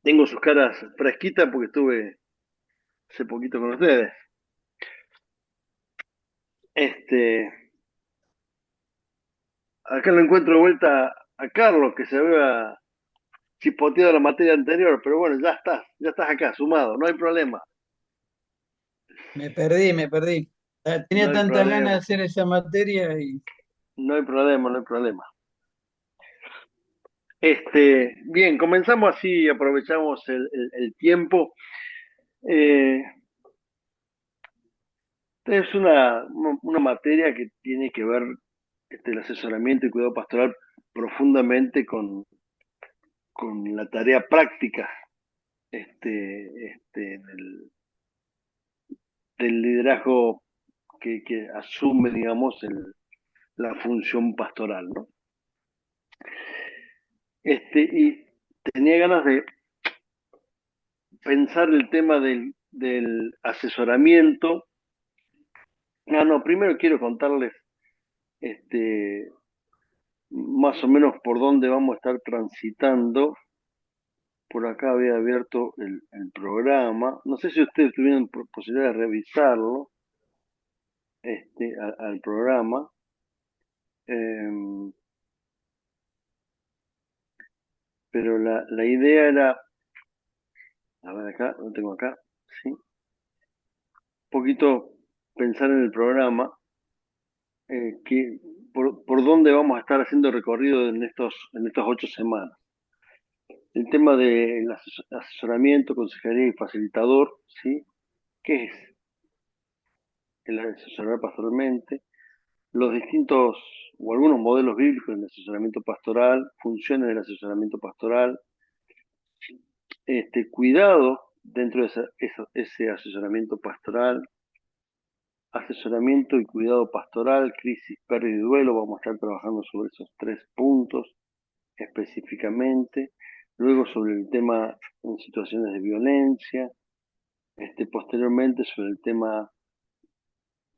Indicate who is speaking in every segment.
Speaker 1: Tengo sus caras fresquitas porque estuve hace poquito con ustedes. Este, Acá lo encuentro de vuelta a Carlos, que se había chipoteado la materia anterior, pero bueno, ya estás acá, sumado, no hay problema,
Speaker 2: Me perdí, me perdí.
Speaker 1: no
Speaker 2: Tenía
Speaker 1: hay
Speaker 2: tantas ganas de
Speaker 1: problema,
Speaker 2: hacer esa materia y
Speaker 1: no hay problema, no hay problema. Bien, comenzamos así, aprovechamos el tiempo. Eh, es una materia que tiene que ver el asesoramiento y cuidado pastoral profundamente con la tarea práctica del liderazgo que asume, digamos, la función pastoral, ¿no? Y tenía ganas de pensar el tema del asesoramiento. Ah, no, primero quiero contarles este, más o menos por dónde vamos a estar transitando. Por acá había abierto el programa. No sé si ustedes tuvieron posibilidad de revisarlo, al programa. Eh, pero la idea era, a ver acá, lo tengo acá, ¿sí? Un poquito pensar en el programa, por dónde vamos a estar haciendo recorrido en estos 8 semanas. El tema del asesoramiento, consejería y facilitador, ¿sí? ¿Qué es el asesorar pastoralmente? Los distintos o algunos modelos bíblicos del asesoramiento pastoral, funciones del asesoramiento pastoral, cuidado dentro de ese asesoramiento pastoral, asesoramiento y cuidado pastoral, crisis, pérdida y duelo. Vamos a estar trabajando sobre esos 3 puntos específicamente. Luego sobre el tema en situaciones de violencia. Posteriormente sobre el tema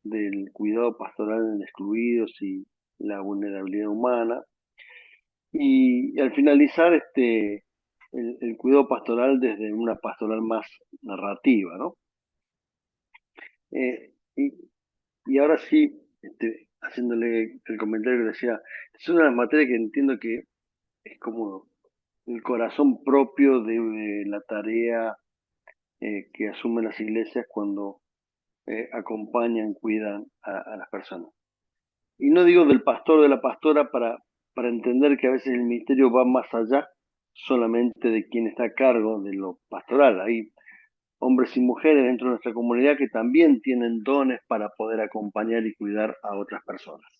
Speaker 1: del cuidado pastoral en excluidos y la vulnerabilidad humana. Y al finalizar el cuidado pastoral desde una pastoral más narrativa, ¿no? Eh, y, y ahora sí, haciéndole el comentario que decía, es una de las materias que entiendo que es como el corazón propio de la tarea que asumen las iglesias cuando acompañan, cuidan a las personas. Y no digo del pastor o de la pastora para entender que a veces el ministerio va más allá solamente de quien está a cargo de lo pastoral. Hay hombres y mujeres dentro de nuestra comunidad que también tienen dones para poder acompañar y cuidar a otras personas.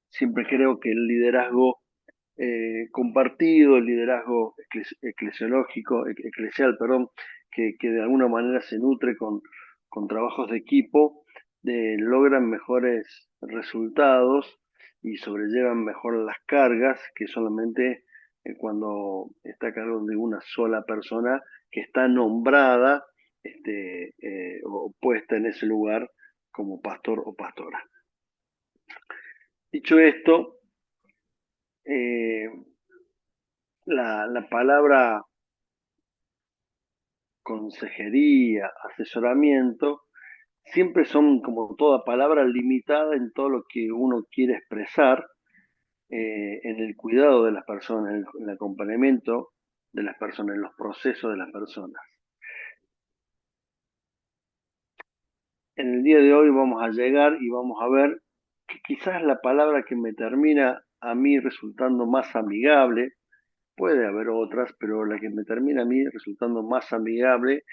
Speaker 1: Siempre creo que el liderazgo compartido, el liderazgo eclesiológico, eclesial, perdón, que de alguna manera se nutre con trabajos de equipo, logran mejores resultados y sobrellevan mejor las cargas que solamente cuando está a cargo de una sola persona que está nombrada o puesta en ese lugar como pastor o pastora. Dicho esto, eh, la palabra consejería, asesoramiento, siempre son como toda palabra limitada en todo lo que uno quiere expresar, en el cuidado de las personas, en el acompañamiento de las personas, en los procesos de las personas. En el día de hoy vamos a llegar y vamos a ver que quizás la palabra que me termina a mí resultando más amigable, puede haber otras, pero la que me termina a mí resultando más amigable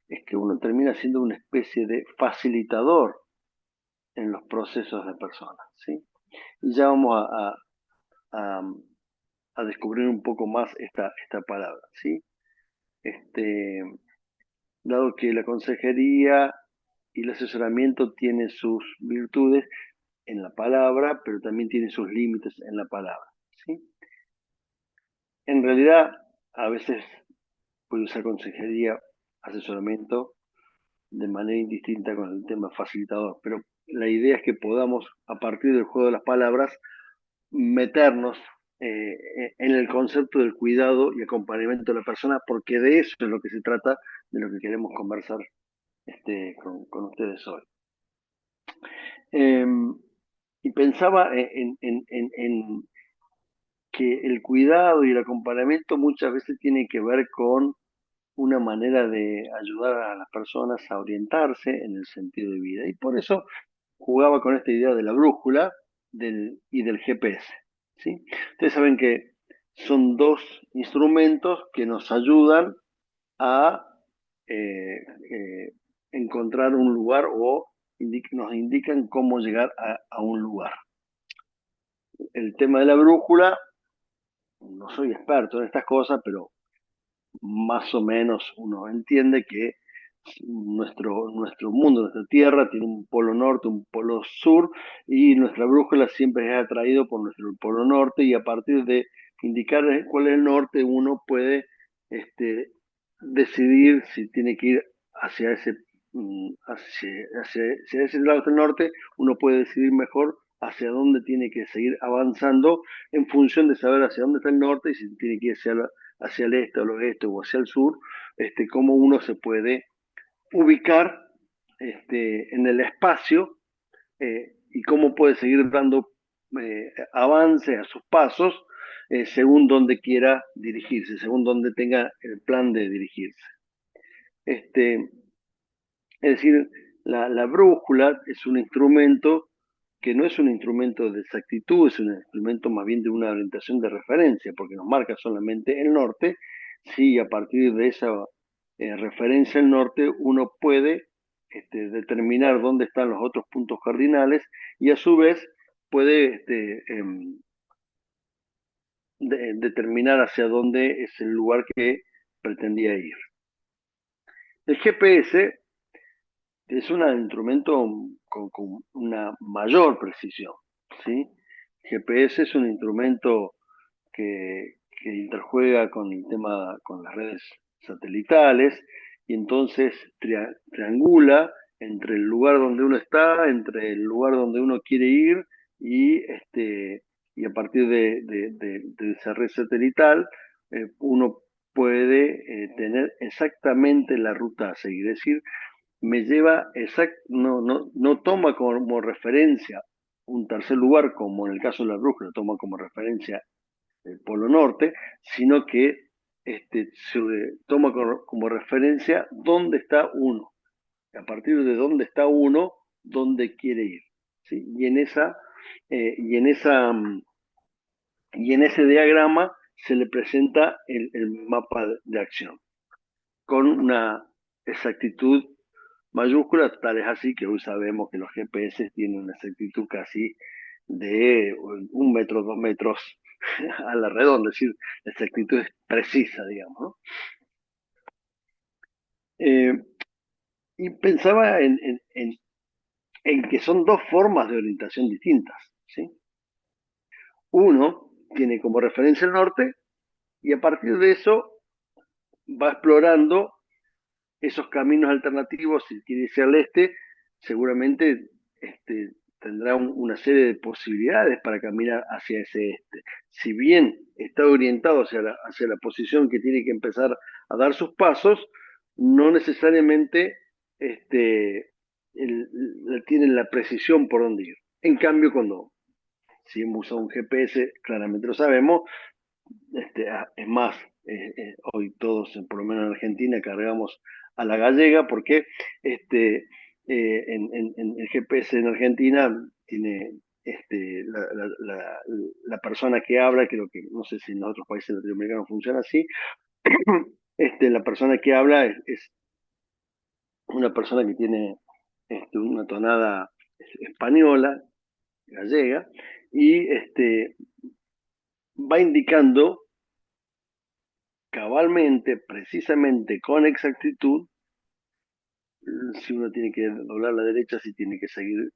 Speaker 1: es que uno termina siendo una especie de facilitador en los procesos de personas, ¿sí? Y ya vamos a, a descubrir un poco más esta palabra, ¿sí? Este, Dado que la consejería y el asesoramiento tienen sus virtudes en la palabra, pero también tiene sus límites en la palabra, ¿sí? En realidad, a veces puede usar consejería, asesoramiento de manera indistinta con el tema facilitador, pero la idea es que podamos, a partir del juego de las palabras, meternos en el concepto del cuidado y acompañamiento de la persona, porque de eso es lo que se trata, de lo que queremos conversar con ustedes hoy. Eh, y pensaba en que el cuidado y el acompañamiento muchas veces tiene que ver con una manera de ayudar a las personas a orientarse en el sentido de vida. Y por eso jugaba con esta idea de la brújula y del GPS. ¿Sí? Ustedes saben que son dos instrumentos que nos ayudan a eh, eh, encontrar un lugar o nos indican cómo llegar a un lugar. El tema de la brújula, no soy experto en estas cosas, pero más o menos uno entiende que nuestro mundo, nuestra Tierra, tiene un polo norte, un polo sur, y nuestra brújula siempre es atraído por nuestro polo norte, y a partir de indicar cuál es el norte, uno puede este, decidir si tiene que ir hacia hacia ese lado del norte, uno puede decidir mejor hacia dónde tiene que seguir avanzando en función de saber hacia dónde está el norte y si tiene que ir hacia el este o el oeste o hacia el sur, cómo uno se puede ubicar en el espacio y cómo puede seguir dando avance a sus pasos según donde quiera dirigirse, según donde tenga el plan de dirigirse. Este, es decir, la brújula es un instrumento que no es un instrumento de exactitud, es un instrumento más bien de una orientación de referencia, porque nos marca solamente el norte. Si a partir de esa referencia al norte uno puede determinar dónde están los otros puntos cardinales y a su vez puede determinar hacia dónde es el lugar que pretendía ir. El GPS es un instrumento con una mayor precisión, ¿sí? GPS es un instrumento que interjuega con el tema, con las redes satelitales, y entonces triangula entre el lugar donde uno está, entre el lugar donde uno quiere ir, y, y a partir de esa red satelital, uno puede tener exactamente la ruta a seguir. Es decir, me lleva no toma como referencia un tercer lugar, como en el caso de la brújula, toma como referencia el Polo Norte, sino que se toma como referencia dónde está uno, a partir de dónde está uno, dónde quiere ir. ¿Sí? Y en esa y en ese diagrama se le presenta el mapa de acción con una exactitud mayúscula, tal es así que hoy sabemos que los GPS tienen una exactitud casi de 1 metro, 2 metros a la redonda, es decir, la exactitud es precisa, digamos, ¿no? Eh, y pensaba en que son dos formas de orientación distintas, ¿sí? Uno tiene como referencia el norte y a partir de eso va explorando esos caminos alternativos. Si quiere irse al este, seguramente tendrá una serie de posibilidades para caminar hacia ese este. Si bien está orientado hacia la posición que tiene que empezar a dar sus pasos, no necesariamente tienen la precisión por dónde ir. En cambio, si hemos usado un GPS, claramente lo sabemos. Es más, hoy todos, por lo menos en Argentina, cargamos a la gallega porque en el GPS en Argentina tiene la persona que habla, creo que no sé si en otros países latinoamericanos funciona así. La persona que habla es una persona que tiene una tonada española, gallega, y va indicando cabalmente, precisamente, con exactitud, si uno tiene que doblar a la derecha, si tiene que seguir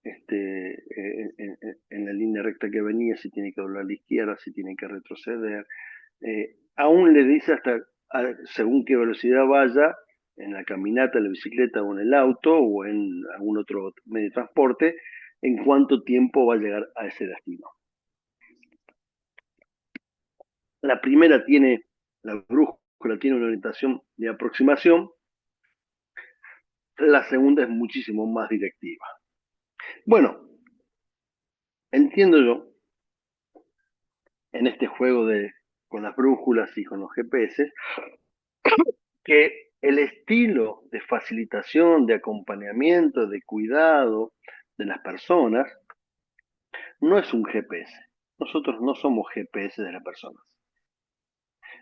Speaker 1: en la línea recta que venía, si tiene que doblar a la izquierda, si tiene que retroceder. Aún le dice según qué velocidad vaya, en la caminata, en la bicicleta o en el auto o en algún otro medio de transporte, en cuánto tiempo va a llegar a ese destino. La primera tiene, la brújula tiene una orientación de aproximación, la segunda es muchísimo más directiva. Bueno, entiendo yo en este juego con las brújulas y con los GPS que el estilo de facilitación, de acompañamiento, de cuidado de las personas no es un GPS. Nosotros no somos GPS de las personas.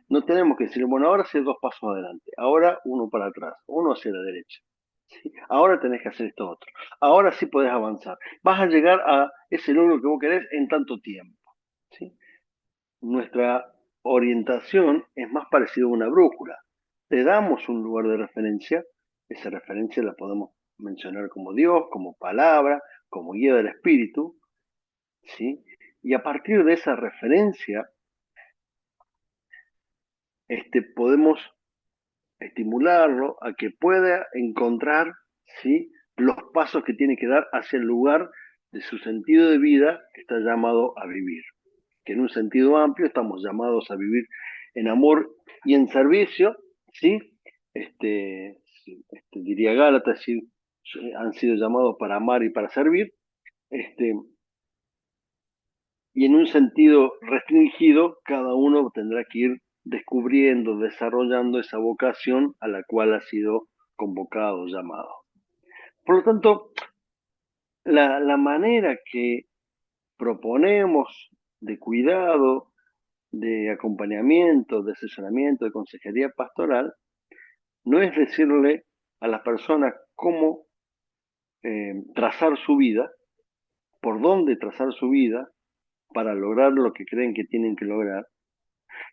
Speaker 1: No tenemos que decir, bueno, ahora hacer dos pasos adelante, ahora uno para atrás, uno hacia la derecha. ¿Sí? Ahora tenés que hacer esto otro. Ahora sí podés avanzar. Vas a llegar a ese logro que vos querés en tanto tiempo. ¿Sí? Nuestra orientación es más parecida a una brújula. Te damos un lugar de referencia, esa referencia la podemos mencionar como Dios, como palabra, como guía del espíritu, ¿sí? Y a partir de esa referencia, podemos estimularlo a que pueda encontrar, ¿sí?, los pasos que tiene que dar hacia el lugar de su sentido de vida que está llamado a vivir. Que en un sentido amplio estamos llamados a vivir en amor y en servicio, ¿sí? Diría Gálatas, ¿sí? Han sido llamados para amar y para servir, y en un sentido restringido, cada uno tendrá que ir descubriendo, desarrollando esa vocación a la cual ha sido convocado, llamado. Por lo tanto, la manera que proponemos de cuidado, de acompañamiento, de asesoramiento, de consejería pastoral, no es decirle a las personas cómo trazar su vida, por dónde trazar su vida para lograr lo que creen que tienen que lograr,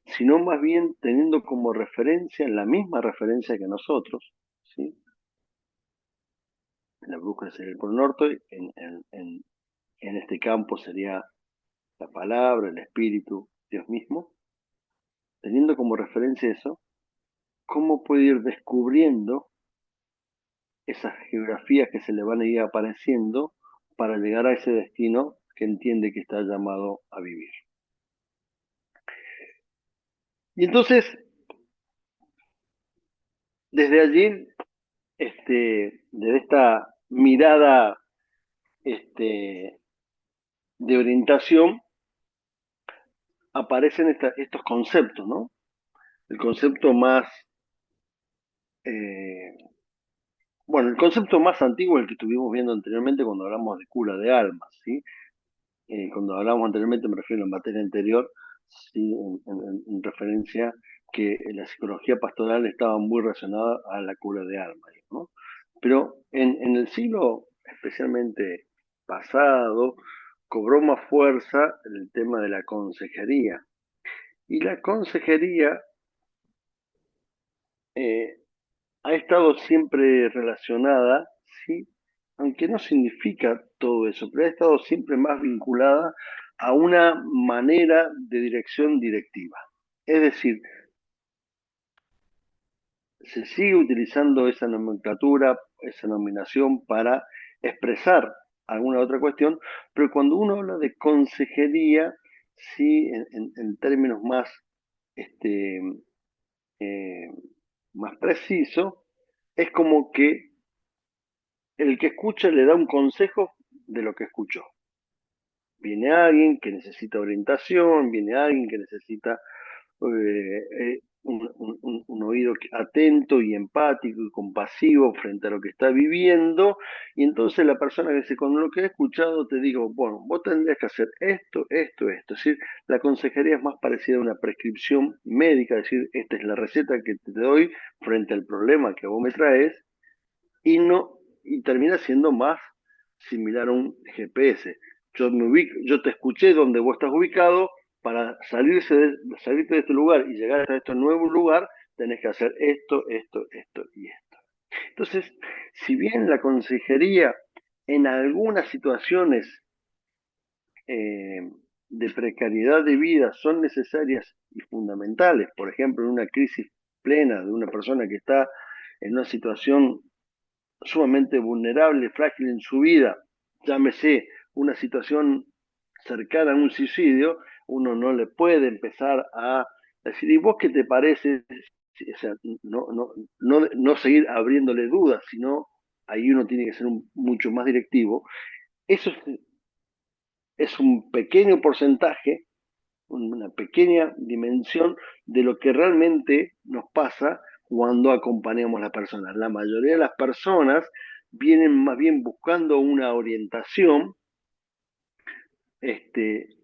Speaker 1: sino más bien teniendo como referencia la misma referencia que nosotros, ¿sí? En la brújula sería el Polo Norte, en este campo sería la palabra, el espíritu, Dios mismo, teniendo como referencia eso, cómo puede ir descubriendo esas geografías que se le van a ir apareciendo para llegar a ese destino que entiende que está llamado a vivir. Y entonces, desde allí, desde esta mirada de orientación, aparecen estos conceptos, ¿no? El concepto más, eh, bueno, el concepto más antiguo, el que estuvimos viendo anteriormente cuando hablamos de cura de almas, ¿sí? Cuando hablamos anteriormente me refiero a la materia anterior, ¿sí? En referencia que la psicología pastoral estaba muy relacionada a la cura de almas, ¿no? Pero en el siglo especialmente pasado, cobró más fuerza el tema de la consejería. Y la consejería eh, ha estado siempre relacionada, ¿sí? Aunque no significa todo eso, pero ha estado siempre más vinculada a una manera de dirección directiva. Es decir, se sigue utilizando esa nomenclatura, esa nominación para expresar alguna otra cuestión, pero cuando uno habla de consejería, sí, en términos más este, eh, más preciso, es como que el que escucha le da un consejo de lo que escuchó. Viene alguien que necesita orientación, viene alguien que necesita un oído atento y empático y compasivo frente a lo que está viviendo, y entonces la persona que dice, con lo que he escuchado te digo, bueno, vos tendrías que hacer esto, esto, esto. Es decir, la consejería es más parecida a una prescripción médica, es decir, esta es la receta que te doy frente al problema que vos me traes, y no, y termina siendo más similar a un GPS. Yo te escuché donde vos estás ubicado, para salirte de este lugar y llegar a este nuevo lugar, tenés que hacer esto, esto, esto y esto. Entonces, si bien la consejería en algunas situaciones eh, de precariedad de vida son necesarias y fundamentales, por ejemplo, en una crisis plena de una persona que está en una situación sumamente vulnerable, frágil en su vida, llámese una situación cercana a un suicidio, uno no le puede empezar a Es decir, ¿y vos qué te parece? Sí, o sea, no seguir abriéndole dudas, sino ahí uno tiene que ser mucho más directivo. Eso es un pequeño porcentaje, una pequeña dimensión de lo que realmente nos pasa cuando acompañamos a las personas. La mayoría de las personas vienen más bien buscando una orientación, este,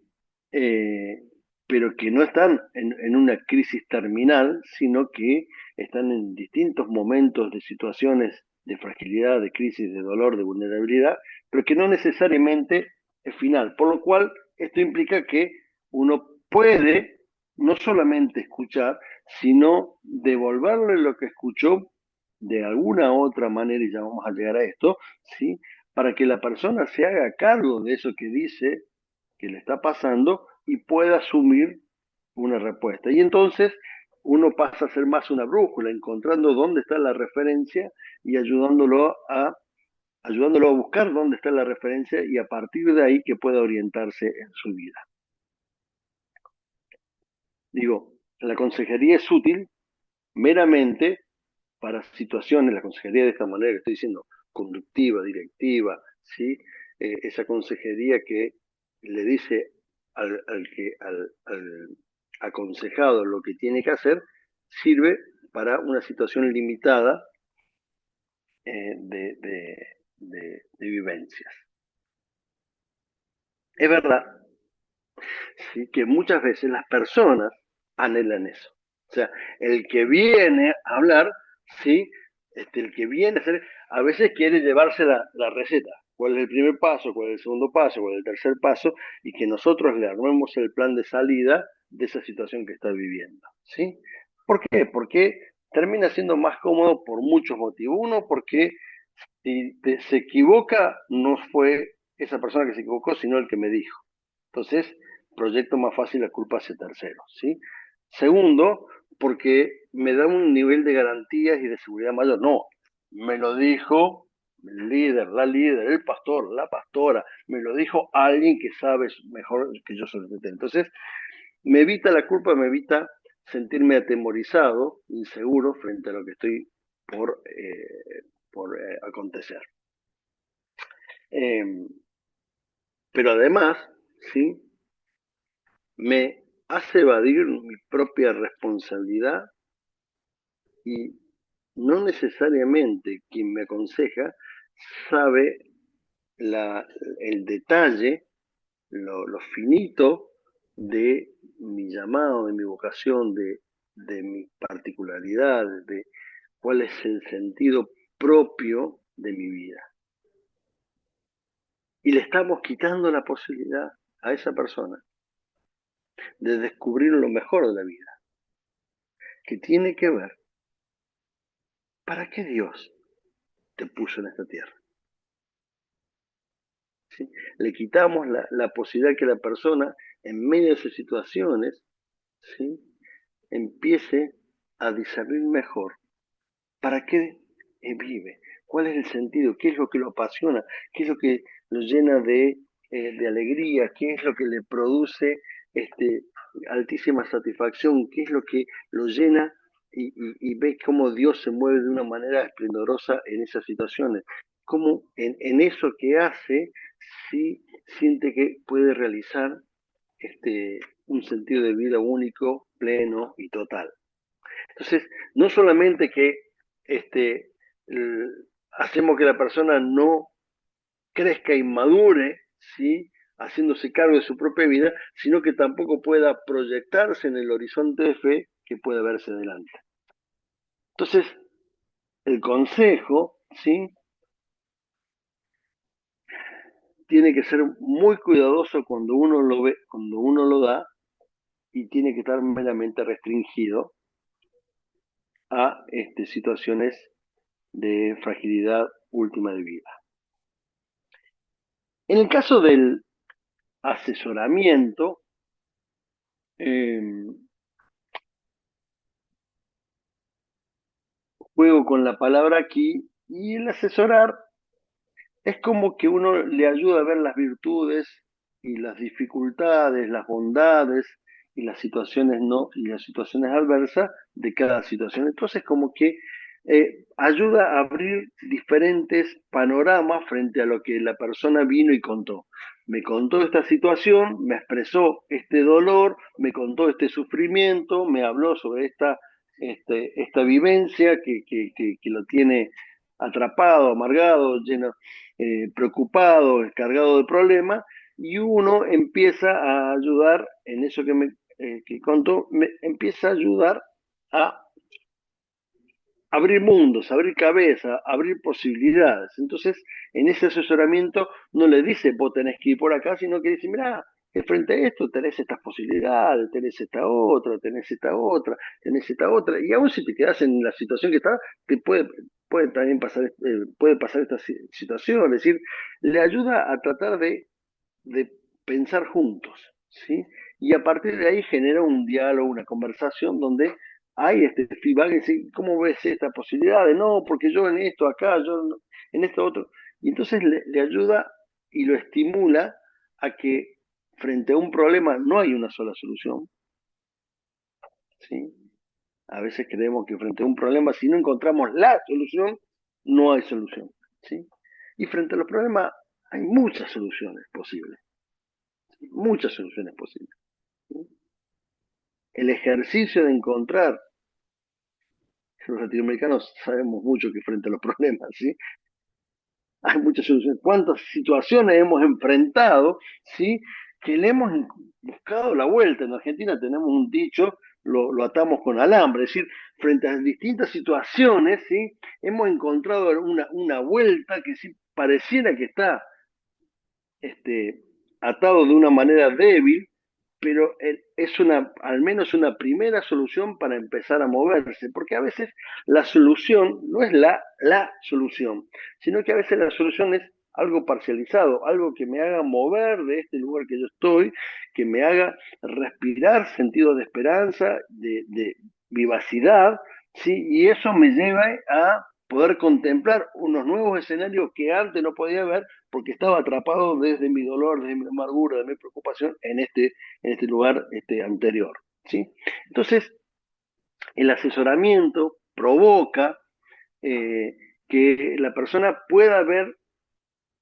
Speaker 1: eh, pero que no están en una crisis terminal, sino que están en distintos momentos de situaciones de fragilidad, de crisis, de dolor, de vulnerabilidad, pero que no necesariamente es final. Por lo cual, esto implica que uno puede no solamente escuchar, sino devolverle lo que escuchó de alguna otra manera, y ya vamos a llegar a esto, ¿sí? Para que la persona se haga cargo de eso que dice que le está pasando y pueda asumir una respuesta. Y entonces uno pasa a ser más una brújula, encontrando dónde está la referencia y ayudándolo a buscar dónde está la referencia y a partir de ahí que pueda orientarse en su vida. Digo, la consejería es útil meramente para situaciones, la consejería de esta manera que estoy diciendo, conductiva, directiva, ¿sí? Esa consejería que le dice al aconsejado lo que tiene que hacer, sirve para una situación limitada de vivencias. Es verdad, ¿sí? Que muchas veces las personas anhelan eso. O sea, el que viene a hablar, ¿sí? El que viene a hacer, a veces quiere llevarse la receta. ¿Cuál es el primer paso? ¿Cuál es el segundo paso? ¿Cuál es el tercer paso? Y que nosotros le armemos el plan de salida de esa situación que está viviendo. ¿Sí? ¿Por qué? Porque termina siendo más cómodo por muchos motivos. Uno, porque si se equivoca, no fue esa persona que se equivocó, sino el que me dijo. Entonces, proyecto más fácil la culpa hacia terceros, ¿sí? Segundo, porque me da un nivel de garantías y de seguridad mayor. No, me lo dijo el líder, el pastor, la pastora, me lo dijo alguien que sabe mejor que yo sobre el tema. Entonces, me evita la culpa, me evita sentirme atemorizado, inseguro frente a lo que estoy por acontecer. Eh, pero además, ¿sí? Me hace evadir mi propia responsabilidad y no necesariamente quien me aconseja sabe la, el detalle, lo finito de mi llamado, de mi vocación, de mi particularidad, de cuál es el sentido propio de mi vida. Y le estamos quitando la posibilidad a esa persona de descubrir lo mejor de la vida, que tiene que ver para qué Dios te puso en esta tierra. ¿Sí? Le quitamos la posibilidad que la persona, en medio de esas situaciones, ¿sí? Empiece a discernir mejor para qué vive, cuál es el sentido, qué es lo que lo apasiona, qué es lo que lo llena de alegría, qué es lo que le produce altísima satisfacción, qué es lo que lo llena y ve cómo Dios se mueve de una manera esplendorosa en esas situaciones, cómo en eso que hace sí siente que puede realizar un sentido de vida único, pleno y total. Entonces, no solamente que este, hacemos que la persona no crezca y madure, ¿sí? Haciéndose cargo de su propia vida, sino que tampoco pueda proyectarse en el horizonte de fe que puede verse delante. Entonces, el consejo, ¿sí? Tiene que ser muy cuidadoso cuando uno lo ve, cuando uno lo da, y tiene que estar meramente restringido a situaciones de fragilidad última de vida. En el caso del asesoramiento, eh, juego con la palabra aquí, y el asesorar es como que uno le ayuda a ver las virtudes y las dificultades, las bondades y las situaciones no, y las situaciones adversas de cada situación. Entonces, como que ayuda a abrir diferentes panoramas frente a lo que la persona vino y contó. Me contó esta situación, me expresó este dolor, me contó este sufrimiento, me habló sobre esta vivencia que lo tiene atrapado, amargado, lleno, preocupado, cargado de problemas, y uno empieza a ayudar en eso que contó, empieza a ayudar a abrir mundos, abrir cabeza, abrir posibilidades. Entonces, en ese asesoramiento no le dice vos tenés que ir por acá, sino que dice, mira, frente a esto tenés estas posibilidades, tenés esta otra, tenés esta otra, y aún si te quedas en la situación que está, te puede también pasar, puede pasar esta situación, es decir, le ayuda a tratar de pensar juntos, ¿sí? Y a partir de ahí genera un diálogo, una conversación donde hay este feedback, y decir, ¿cómo ves esta posibilidad? De no, porque yo en esto acá, en esto otro. Y entonces le ayuda y lo estimula a que frente a un problema no hay una sola solución, ¿sí? A veces creemos que frente a un problema, si no encontramos la solución, no hay solución, ¿sí? Y frente a los problemas hay muchas soluciones posibles, ¿sí? Muchas soluciones posibles. ¿Sí? El ejercicio de encontrar, los latinoamericanos sabemos mucho que frente a los problemas, ¿sí? Hay muchas soluciones. ¿Cuántas situaciones hemos enfrentado, ¿sí? Que le hemos buscado la vuelta? En Argentina tenemos un dicho, lo atamos con alambre, es decir, frente a distintas situaciones, ¿sí? Hemos encontrado una vuelta que sí pareciera que está este, atado de una manera débil, pero es al menos una primera solución para empezar a moverse, porque a veces la solución no es la solución, sino que a veces la solución es algo parcializado, algo que me haga mover de este lugar que yo estoy, que me haga respirar sentido de esperanza, de vivacidad, ¿sí? Y eso me lleva a poder contemplar unos nuevos escenarios que antes no podía ver porque estaba atrapado desde mi dolor, desde mi amargura, de mi preocupación en este lugar anterior. ¿Sí? Entonces, el asesoramiento provoca eh, que la persona pueda ver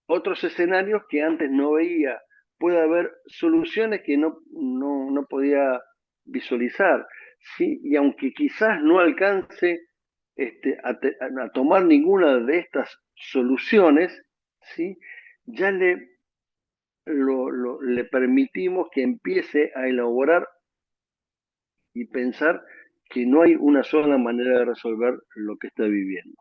Speaker 1: otros escenarios que antes no veía, pueda ver soluciones que no podía visualizar. ¿Sí? Y aunque quizás no alcance a tomar ninguna de estas soluciones, ¿sí? Ya le permitimos que empiece a elaborar y pensar que no hay una sola manera de resolver lo que está viviendo.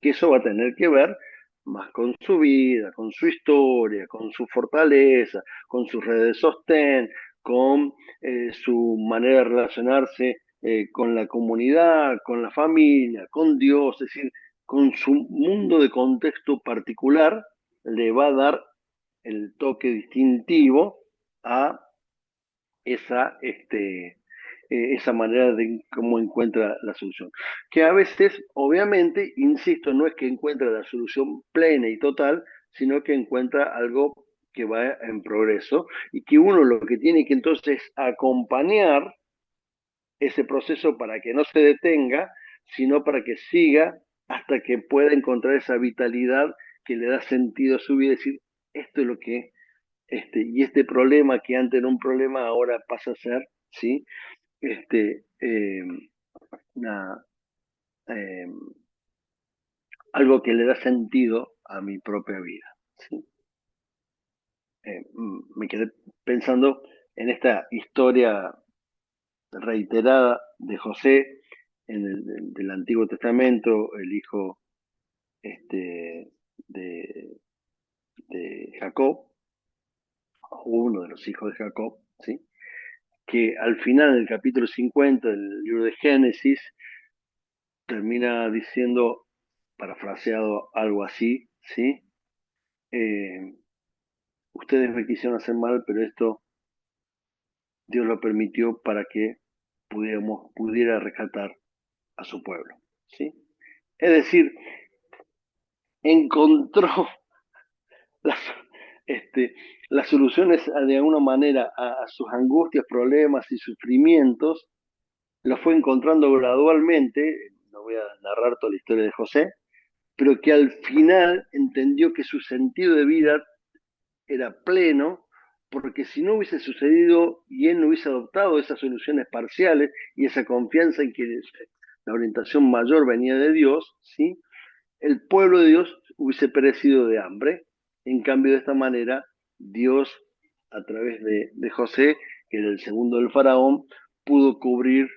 Speaker 1: Que eso va a tener que ver más con su vida, con su historia, con su fortaleza, con sus redes de sostén, con su manera de relacionarse con la comunidad, con la familia, con Dios, es decir, con su mundo de contexto particular, le va a dar el toque distintivo a esa manera de cómo encuentra la solución. Que a veces, obviamente, insisto, no es que encuentra la solución plena y total, sino que encuentra algo que va en progreso y que uno lo que tiene que entonces acompañar ese proceso para que no se detenga, sino para que siga hasta que pueda encontrar esa vitalidad que le da sentido a su vida y decir, esto es lo que y este problema que antes era un problema ahora pasa a ser, ¿sí? Este, eh, una, eh, algo que le da sentido a mi propia vida, ¿sí? Me quedé pensando en esta historia reiterada de José del Antiguo Testamento, el hijo este, de, de Jacob, uno de los hijos de Jacob, ¿sí? Que al final del capítulo 50 del libro de Génesis termina diciendo, parafraseado algo así, ¿sí? Eh, ustedes me quisieron hacer mal, pero esto Dios lo permitió para que pudiera rescatar a su pueblo, ¿sí? Es decir, encontró las, este, las soluciones de alguna manera a sus angustias, problemas y sufrimientos, los fue encontrando gradualmente, no voy a narrar toda la historia de José, pero que al final entendió que su sentido de vida era pleno, porque si no hubiese sucedido y él no hubiese adoptado esas soluciones parciales y esa confianza en que la orientación mayor venía de Dios, ¿sí? El pueblo de Dios hubiese perecido de hambre. En cambio, de esta manera, Dios, a través de José, que era el segundo del faraón, pudo cubrir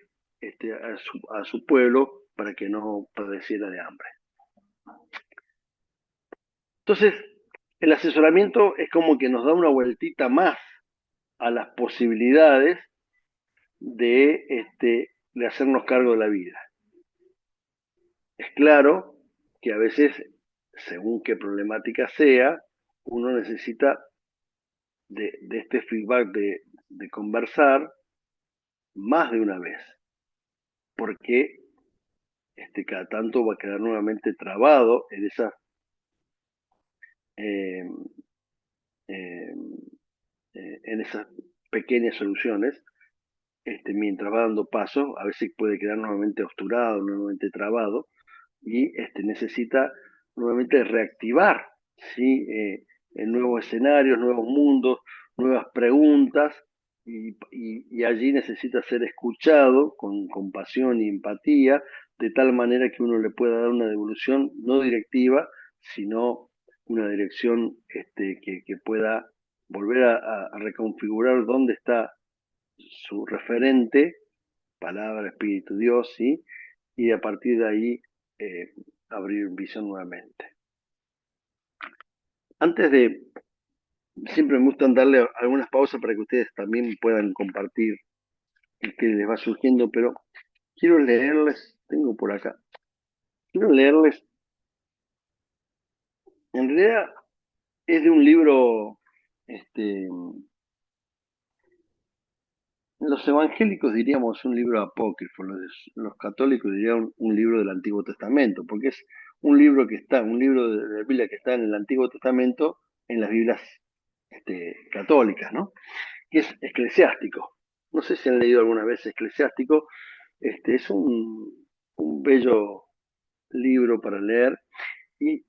Speaker 1: a su pueblo para que no padeciera de hambre. Entonces, el asesoramiento es como que nos da una vueltita más a las posibilidades de hacernos cargo de la vida. Es claro que a veces, según qué problemática sea, uno necesita de este feedback de conversar más de una vez, porque cada tanto va a quedar nuevamente trabado eh, eh, en esas pequeñas soluciones, mientras va dando pasos, a veces puede quedar nuevamente obsturado, nuevamente trabado, y necesita nuevamente reactivar, ¿sí? En nuevos escenarios, nuevos mundos, nuevas preguntas, y allí necesita ser escuchado con compasión y empatía, de tal manera que uno le pueda dar una devolución no directiva, sino una dirección que pueda volver a reconfigurar dónde está su referente, palabra, espíritu, Dios, ¿sí? Y a partir de ahí eh, abrir visión nuevamente. Antes de, siempre me gustan darle algunas pausas para que ustedes también puedan compartir el que les va surgiendo, pero quiero leerles, tengo por acá, quiero leerles, en realidad es de un libro, este, los evangélicos diríamos un libro apócrifo, los católicos dirían un libro del Antiguo Testamento, porque es un libro que está, un libro de la Biblia que está en el Antiguo Testamento, en las Biblias católicas, ¿no? Que es eclesiástico. No sé si han leído alguna vez eclesiástico. Es un bello libro para leer y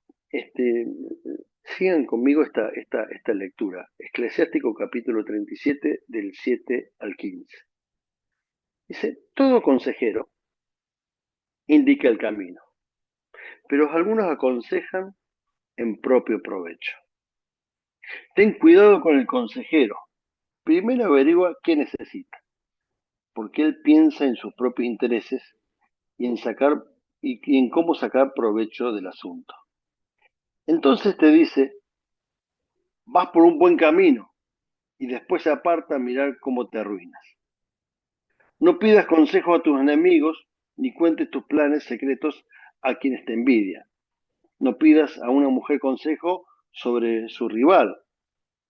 Speaker 1: sigan conmigo esta lectura. Eclesiástico capítulo 37 del 7 al 15. Dice, todo consejero indica el camino, pero algunos aconsejan en propio provecho. Ten cuidado con el consejero. Primero averigua qué necesita, porque él piensa en sus propios intereses y y en cómo sacar provecho del asunto. Entonces te dice, vas por un buen camino y después se aparta a mirar cómo te arruinas. No pidas consejo a tus enemigos ni cuentes tus planes secretos a quienes te envidian. No pidas a una mujer consejo sobre su rival,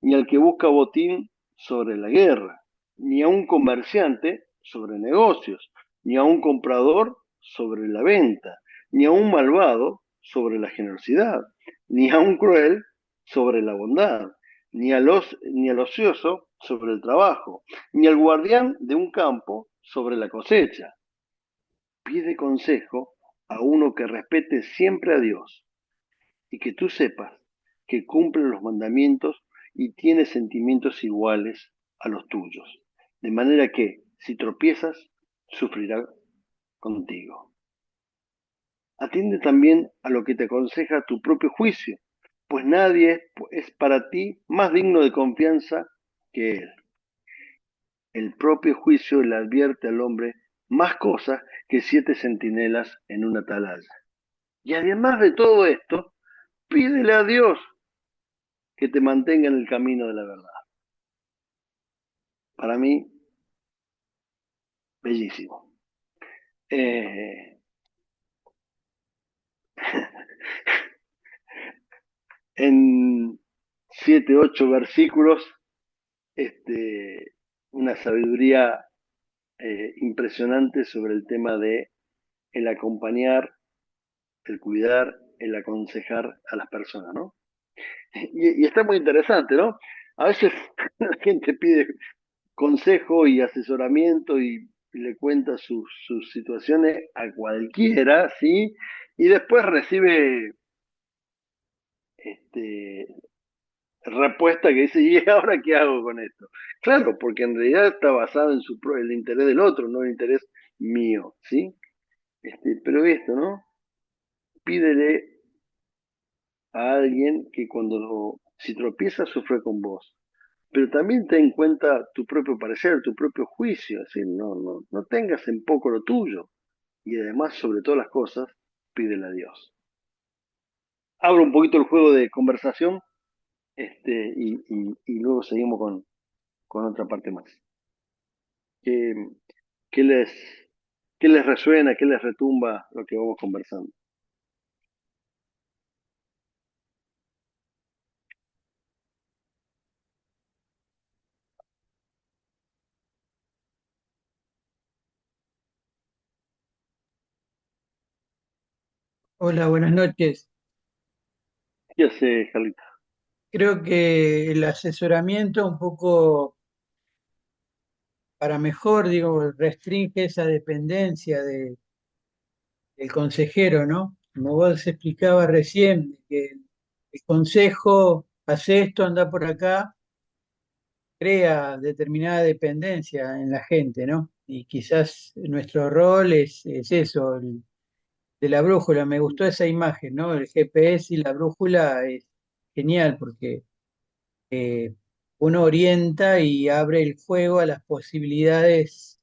Speaker 1: ni al que busca botín sobre la guerra, ni a un comerciante sobre negocios, ni a un comprador sobre la venta, ni a un malvado sobre la generosidad, ni a un cruel sobre la bondad, ni al ocioso sobre el trabajo, ni al guardián de un campo sobre la cosecha. Pide consejo a uno que respete siempre a Dios y que tú sepas que cumple los mandamientos y tiene sentimientos iguales a los tuyos. De manera que, si tropiezas, sufrirá contigo. Atiende también a lo que te aconseja tu propio juicio, pues nadie es para ti más digno de confianza que él. El propio juicio le advierte al hombre más cosas que 7 centinelas en una atalaya. Y además de todo esto, pídele a Dios que te mantenga en el camino de la verdad. Para mí, bellísimo. Eh, en 7, 8 versículos, una sabiduría impresionante sobre el tema de el acompañar, el cuidar, el aconsejar a las personas, ¿no? Y está muy interesante, ¿no? A veces la gente pide consejo y asesoramiento y le cuenta sus situaciones a cualquiera, ¿sí? Y después recibe este, respuesta que dice, ¿y ahora qué hago con esto? Claro, porque en realidad está basado en el interés del otro, no el interés mío, ¿sí? Pero esto, ¿no? Pídele a alguien que si tropieza, sufre con vos. Pero también ten en cuenta tu propio parecer, tu propio juicio, es decir, no tengas en poco lo tuyo. Y además, sobre todas las cosas, pídele a Dios. Abro un poquito el juego de conversación y luego seguimos con otra parte más. ¿Qué, qué les, qué les resuena, qué les retumba lo que vamos conversando?
Speaker 2: Hola, buenas noches.
Speaker 1: ¿Qué hace, Carlita?
Speaker 2: Creo que el asesoramiento un poco para mejor, digo, restringe esa dependencia del consejero, ¿no? Como vos explicabas recién, que el consejo hace esto, anda por acá, crea determinada dependencia en la gente, ¿no? Y quizás nuestro rol es eso, de la brújula. Me gustó esa imagen, ¿no? El GPS y la brújula es genial porque eh, uno orienta y abre el juego a las posibilidades,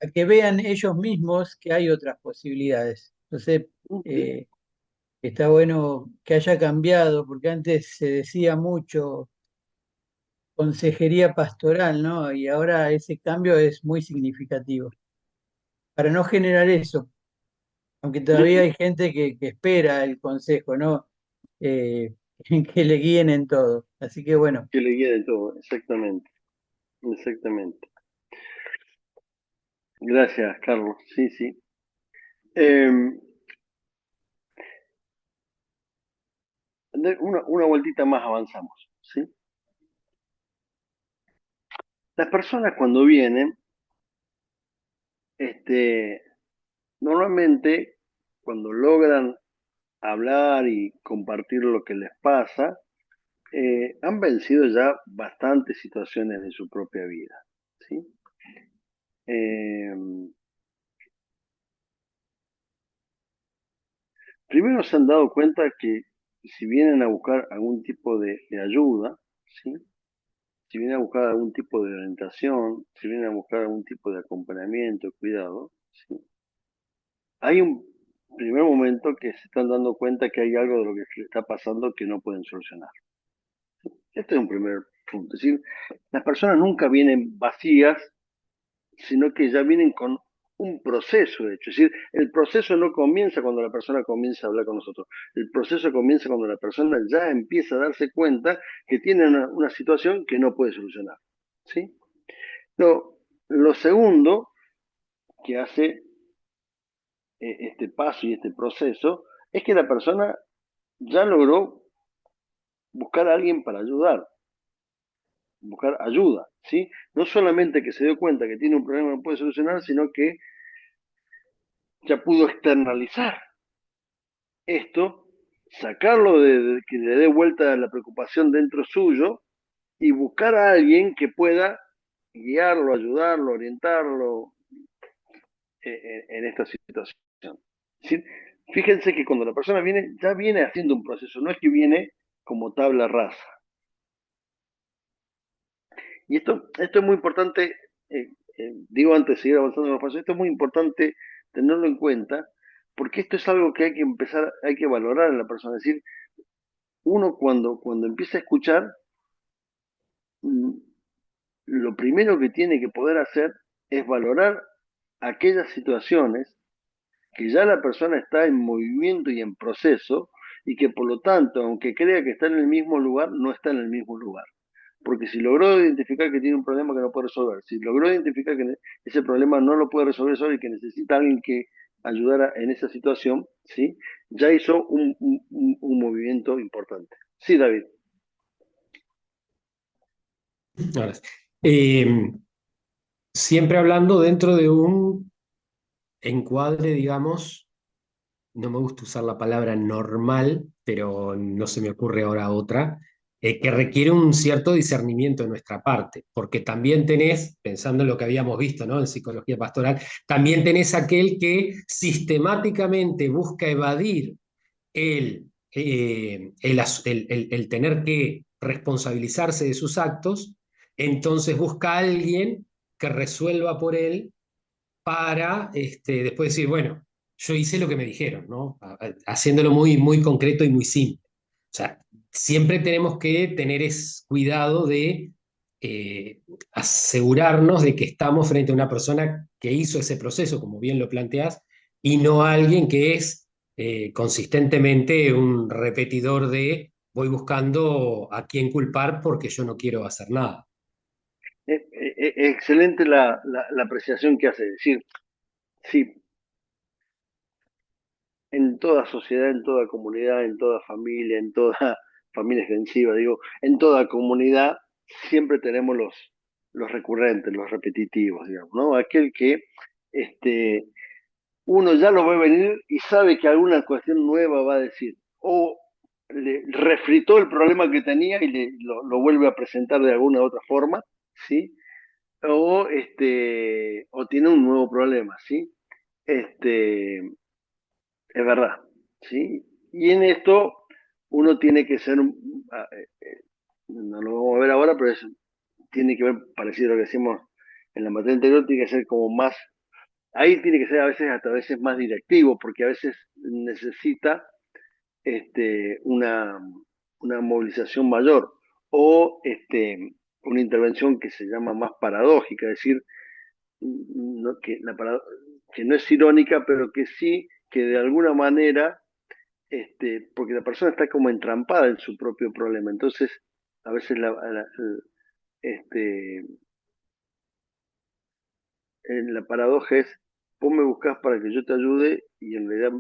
Speaker 2: a que vean ellos mismos que hay otras posibilidades. Entonces,
Speaker 1: Sí,
Speaker 2: eh, está bueno que haya cambiado, porque antes se decía mucho consejería pastoral, ¿no? Y ahora ese cambio es muy significativo. Para no generar eso, aunque todavía
Speaker 1: sí,
Speaker 2: hay gente que espera el consejo, ¿no? Eh, que le guíen en todo. Así que bueno,
Speaker 1: que le guía de todo, exactamente, exactamente. Gracias, Carlos. Sí, sí. Eh, una vueltita más avanzamos, ¿sí? Las personas cuando vienen, este, normalmente cuando logran hablar y compartir lo que les pasa, han vencido ya bastantes situaciones de su propia vida, ¿sí? Eh, Primero se han dado cuenta que si vienen a buscar algún tipo de ayuda, ¿sí? Si vienen a buscar algún tipo de orientación, si vienen a buscar algún tipo de acompañamiento, cuidado, ¿sí? Hay un primer momento que se están dando cuenta que hay algo de lo que les está pasando que no pueden solucionar. Este es un primer punto. Es decir, las personas nunca vienen vacías, sino que ya vienen con un proceso hecho. Es decir, el proceso no comienza cuando la persona comienza a hablar con nosotros. El proceso comienza cuando la persona ya empieza a darse cuenta que tiene una situación que no puede solucionar. ¿Sí? Lo segundo que hace este paso y este proceso es que la persona ya logró buscar a alguien para ayudar, buscar ayuda, ¿sí? No solamente que se dio cuenta que tiene un problema que no puede solucionar, sino que ya pudo externalizar esto, sacarlo de que le dé vuelta a la preocupación dentro suyo y buscar a alguien que pueda guiarlo, ayudarlo, orientarlo en esta situación. ¿Sí? Fíjense que cuando la persona viene, ya viene haciendo un proceso, no es que viene como tabla rasa. Y esto es muy importante, digo antes de seguir avanzando en los pasos, esto es muy importante tenerlo en cuenta, porque esto es algo que hay que empezar, hay que valorar en la persona. Es decir, uno cuando empieza a escuchar, mm, lo primero que tiene que poder hacer es valorar aquellas situaciones que ya la persona está en movimiento y en proceso y que por lo tanto, aunque crea que está en el mismo lugar, no está en el mismo lugar. Porque si logró identificar que tiene un problema que no puede resolver, si logró identificar que ese problema no lo puede resolver solo y que necesita a alguien que ayudara en esa situación, ¿sí? Ya hizo un movimiento importante. Sí, David.
Speaker 3: Ahora, eh, siempre hablando dentro de un encuadre, digamos, no me gusta usar la palabra normal, pero no se me ocurre ahora otra, que requiere un cierto discernimiento de nuestra parte, porque también tenés, pensando en lo que habíamos visto, ¿no? En psicología pastoral, también tenés aquel que sistemáticamente busca evadir el tener que responsabilizarse de sus actos, entonces busca a alguien que resuelva por él para después decir, bueno, yo hice lo que me dijeron, ¿no? Haciéndolo muy, muy concreto y muy simple. O sea, siempre tenemos que tener cuidado de asegurarnos de que estamos frente a una persona que hizo ese proceso, como bien lo planteás, y no a alguien que es consistentemente un repetidor de voy buscando a quién culpar porque yo no quiero hacer nada.
Speaker 1: Excelente la apreciación que hace. Es decir, sí, en toda sociedad, en toda comunidad, en toda familia, en toda familia extensiva, digo, en toda comunidad, siempre tenemos los recurrentes, los repetitivos, digamos, ¿no? Aquel que este, uno ya lo ve venir y sabe que alguna cuestión nueva va a decir, o le refritó el problema que tenía y lo vuelve a presentar de alguna otra forma, ¿sí? O tiene un nuevo problema, ¿sí? Este, es verdad, ¿sí? Y en esto uno tiene que ser, no lo vamos a ver ahora, pero tiene que ver, parecido a lo que decimos en la materia anterior, tiene que ser como más, ahí tiene que ser a veces hasta a veces más directivo, porque a veces necesita una movilización mayor o una intervención que se llama más paradójica, es decir, no, que no es irónica, pero que sí, que de alguna manera porque la persona está como entrampada en su propio problema. Entonces, a veces este, la paradoja es, vos me buscás para que yo te ayude y en realidad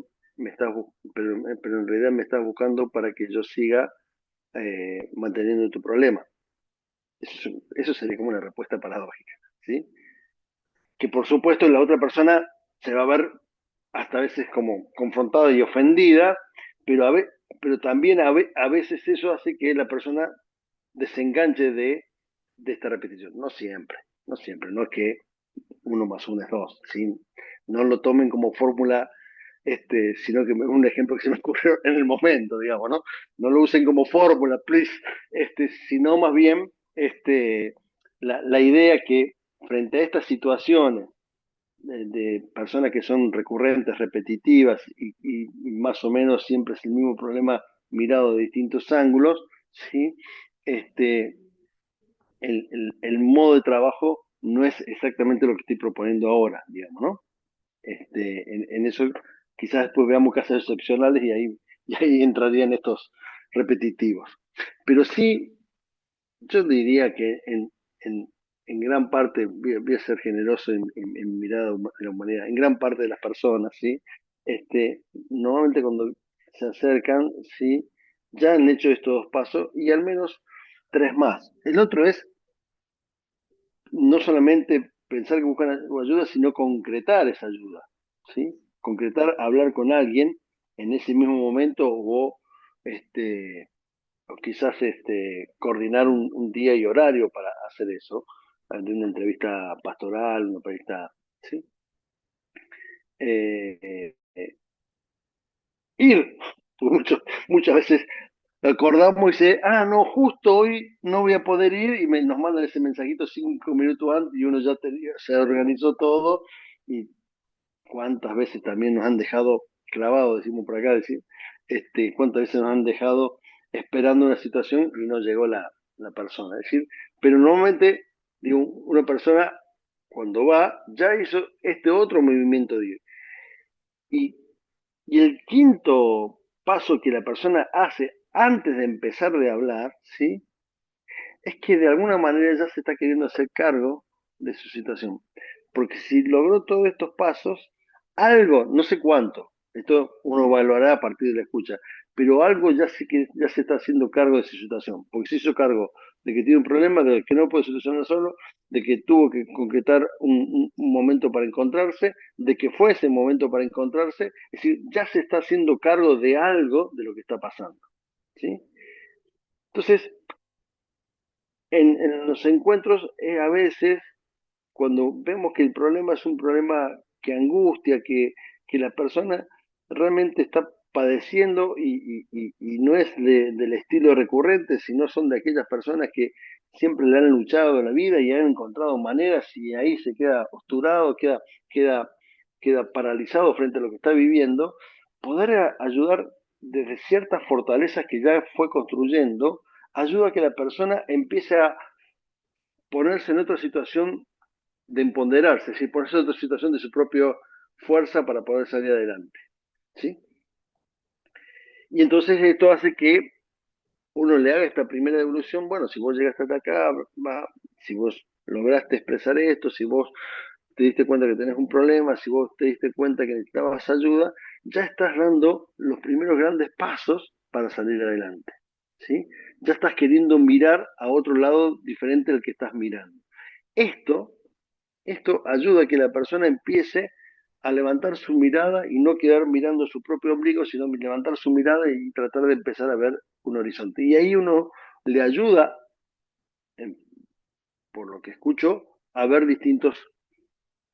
Speaker 1: pero en realidad me estás buscando para que yo siga manteniendo tu problema. Eso sería como una respuesta paradójica, ¿sí? Que por supuesto la otra persona se va a ver hasta a veces como confrontada y ofendida, pero, pero también a veces eso hace que la persona desenganche de esta repetición. No siempre, no siempre, no es que uno más uno es dos, ¿sí? No lo tomen como fórmula, sino que un ejemplo que se me ocurrió en el momento, digamos, ¿no? No lo usen como fórmula, please, sino más bien la idea que frente a estas situaciones de personas que son recurrentes, repetitivas y más o menos siempre es el mismo problema mirado de distintos ángulos, ¿sí? Este, el modo de trabajo no es exactamente lo que estoy proponiendo ahora, digamos, ¿no? En eso quizás después veamos casos excepcionales y ahí entrarían estos repetitivos. Pero sí, yo diría que en, en gran parte, voy a ser generoso en mirada de la humanidad, en gran parte de las personas, ¿sí? Normalmente cuando se acercan, ¿sí? Ya han hecho estos dos pasos y al menos tres más. El otro es no solamente pensar que buscan ayuda, sino concretar esa ayuda, ¿sí? Concretar, hablar con alguien en ese mismo momento o quizás coordinar un día y horario para hacer eso, de una entrevista pastoral, una entrevista, ¿sí? Eh, Ir, muchas veces acordamos y dice, no, justo hoy no voy a poder ir y nos mandan ese mensajito 5 minutos antes y uno ya se organizó todo y cuántas veces también nos han dejado clavados, decimos por acá, decir, cuántas veces nos han dejado esperando una situación y no llegó la persona. Es decir, pero normalmente, digo, una persona cuando va ya hizo este otro movimiento de ir. Y, y el quinto paso que la persona hace antes de empezar de hablar, ¿sí? Es que de alguna manera ya se está queriendo hacer cargo de su situación. Porque si logró todos estos pasos, algo, no sé cuánto, esto uno valorará a partir de la escucha, pero algo ya sí que ya se está haciendo cargo de su situación, porque se hizo cargo de que tiene un problema, de que no puede solucionar solo, de que tuvo que concretar un momento para encontrarse, de que fue ese momento para encontrarse, es decir, ya se está haciendo cargo de algo de lo que está pasando, ¿sí? Entonces, en los encuentros a veces, cuando vemos que el problema es un problema que angustia, que la persona realmente está padeciendo y no es del estilo recurrente, sino son de aquellas personas que siempre le han luchado en la vida y han encontrado maneras y ahí se queda posturado, queda, queda paralizado frente a lo que está viviendo, poder ayudar desde ciertas fortalezas que ya fue construyendo, ayuda a que la persona empiece a ponerse en otra situación de empoderarse, ¿sí? Ponerse en otra situación de su propia fuerza para poder salir adelante, ¿sí? Y entonces esto hace que uno le haga esta primera evolución, bueno, si vos llegaste hasta acá, va, si vos lograste expresar esto, si vos te diste cuenta que tenés un problema, si vos te diste cuenta que necesitabas ayuda, ya estás dando los primeros grandes pasos para salir adelante, ¿sí? Ya estás queriendo mirar a otro lado diferente al que estás mirando. Esto Esto ayuda a que la persona empiece a levantar su mirada y no quedar mirando su propio ombligo, sino levantar su mirada y tratar de empezar a ver un horizonte. Y ahí uno le ayuda, por lo que escucho, a ver distintos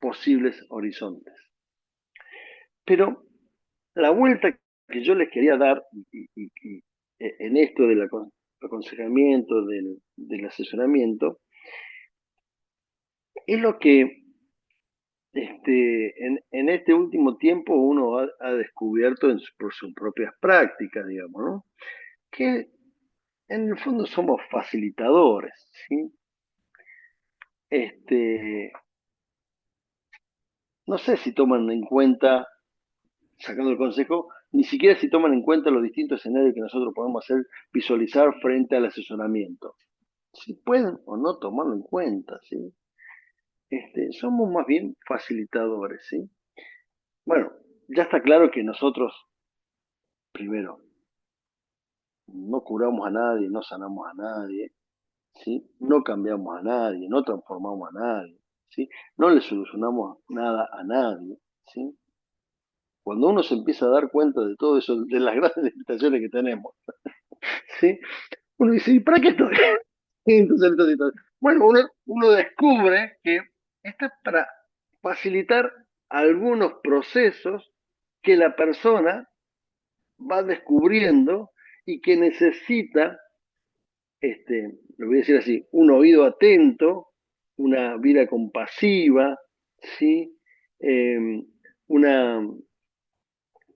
Speaker 1: posibles horizontes. Pero la vuelta que yo les quería dar en esto del aconsejamiento, del asesoramiento, es lo que en este último tiempo uno ha descubierto por sus propias prácticas, digamos, ¿no? Que en el fondo somos facilitadores, ¿sí? Este, no sé si toman en cuenta, sacando el consejo, ni siquiera si toman en cuenta los distintos escenarios que nosotros podemos hacer, visualizar frente al asesoramiento. Si pueden o no tomarlo en cuenta, ¿sí? Somos más bien facilitadores, ¿sí? Bueno, ya está claro que nosotros, primero, no curamos a nadie, no sanamos a nadie, ¿sí? No cambiamos a nadie, no transformamos a nadie, ¿sí? No le solucionamos nada a nadie, ¿sí? Cuando uno se empieza a dar cuenta de todo eso, de las grandes limitaciones que tenemos, ¿sí? Uno dice, ¿y para qué estoy? Entonces, bueno, uno descubre que está para facilitar algunos procesos que la persona va descubriendo y que necesita lo voy a decir así, un oído atento, una vida compasiva, ¿sí? Eh, una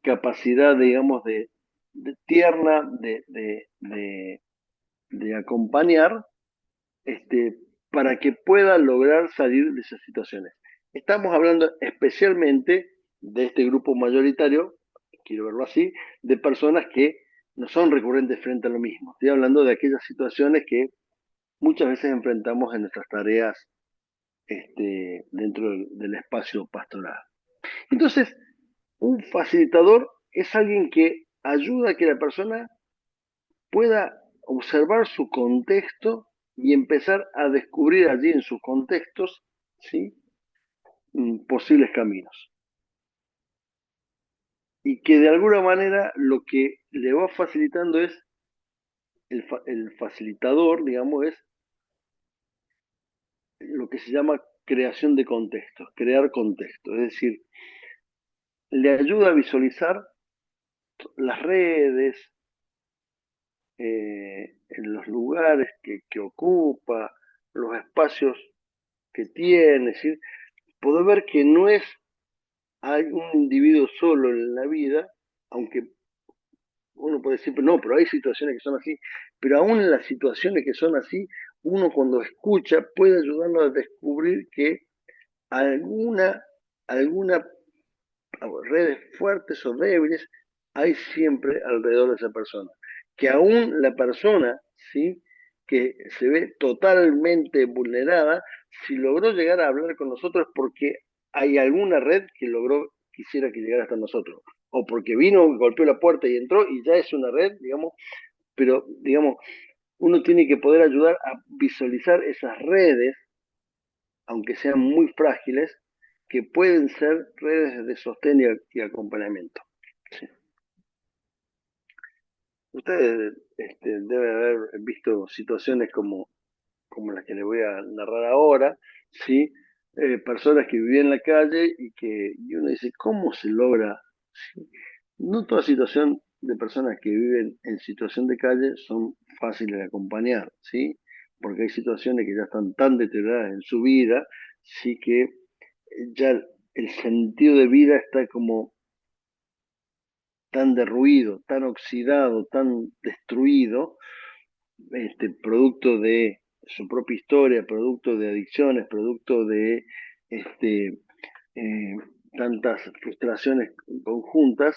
Speaker 1: capacidad, digamos, de tierna de acompañar, este, para que pueda lograr salir de esas situaciones. Estamos hablando especialmente de este grupo mayoritario, quiero verlo así, de personas que no son recurrentes frente a lo mismo. Estoy hablando de aquellas situaciones que muchas veces enfrentamos en nuestras tareas dentro del espacio pastoral. Entonces, un facilitador es alguien que ayuda a que la persona pueda observar su contexto y empezar a descubrir allí en sus contextos, ¿sí? Posibles caminos. Y que de alguna manera lo que le va facilitando es, el facilitador, digamos, es lo que se llama creación de contextos, crear contextos. Es decir, le ayuda a visualizar las redes, en los lugares que ocupa, los espacios que tiene, es decir, poder ver que no es hay un individuo solo en la vida, aunque uno puede decir, no, pero hay situaciones que son así, pero aún en las situaciones que son así, uno cuando escucha puede ayudarnos a descubrir que alguna, alguna redes fuertes o débiles hay siempre alrededor de esa persona. Que aún la persona, ¿sí? Que se ve totalmente vulnerada, si logró llegar a hablar con nosotros porque hay alguna red que logró, quisiera que llegara hasta nosotros. O porque vino, golpeó la puerta y entró y ya es una red, digamos, pero digamos, uno tiene que poder ayudar a visualizar esas redes, aunque sean muy frágiles, que pueden ser redes de sostén y acompañamiento. Sí. Ustedes deben haber visto situaciones como las que les voy a narrar ahora, ¿sí? Personas que vivían en la calle y uno dice, ¿cómo se logra? ¿Sí? No toda situación de personas que viven en situación de calle son fáciles de acompañar, ¿sí? Porque hay situaciones que ya están tan deterioradas en su vida, sí que ya el sentido de vida está como tan derruido, tan oxidado, tan destruido, producto de su propia historia, producto de adicciones, producto de este, eh, tantas frustraciones conjuntas,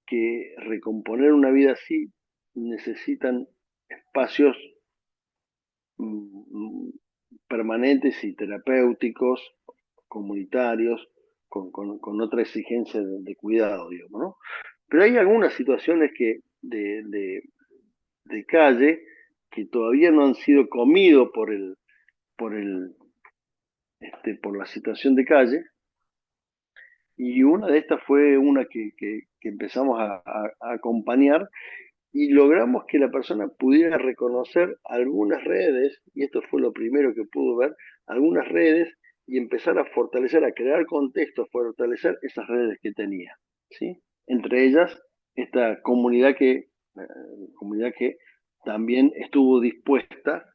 Speaker 1: que recomponer una vida así necesitan espacios mm, permanentes y terapéuticos, comunitarios, con otra exigencia de cuidado, digamos, ¿no? Pero hay algunas situaciones de calle que todavía no han sido comidos por el, por la situación de calle, y una de estas fue una que empezamos a acompañar y logramos que la persona pudiera reconocer algunas redes, y esto fue lo primero que pudo ver, algunas redes, y empezar a fortalecer, a crear contextos, fortalecer esas redes que tenía, ¿sí? Entre ellas, esta comunidad que también estuvo dispuesta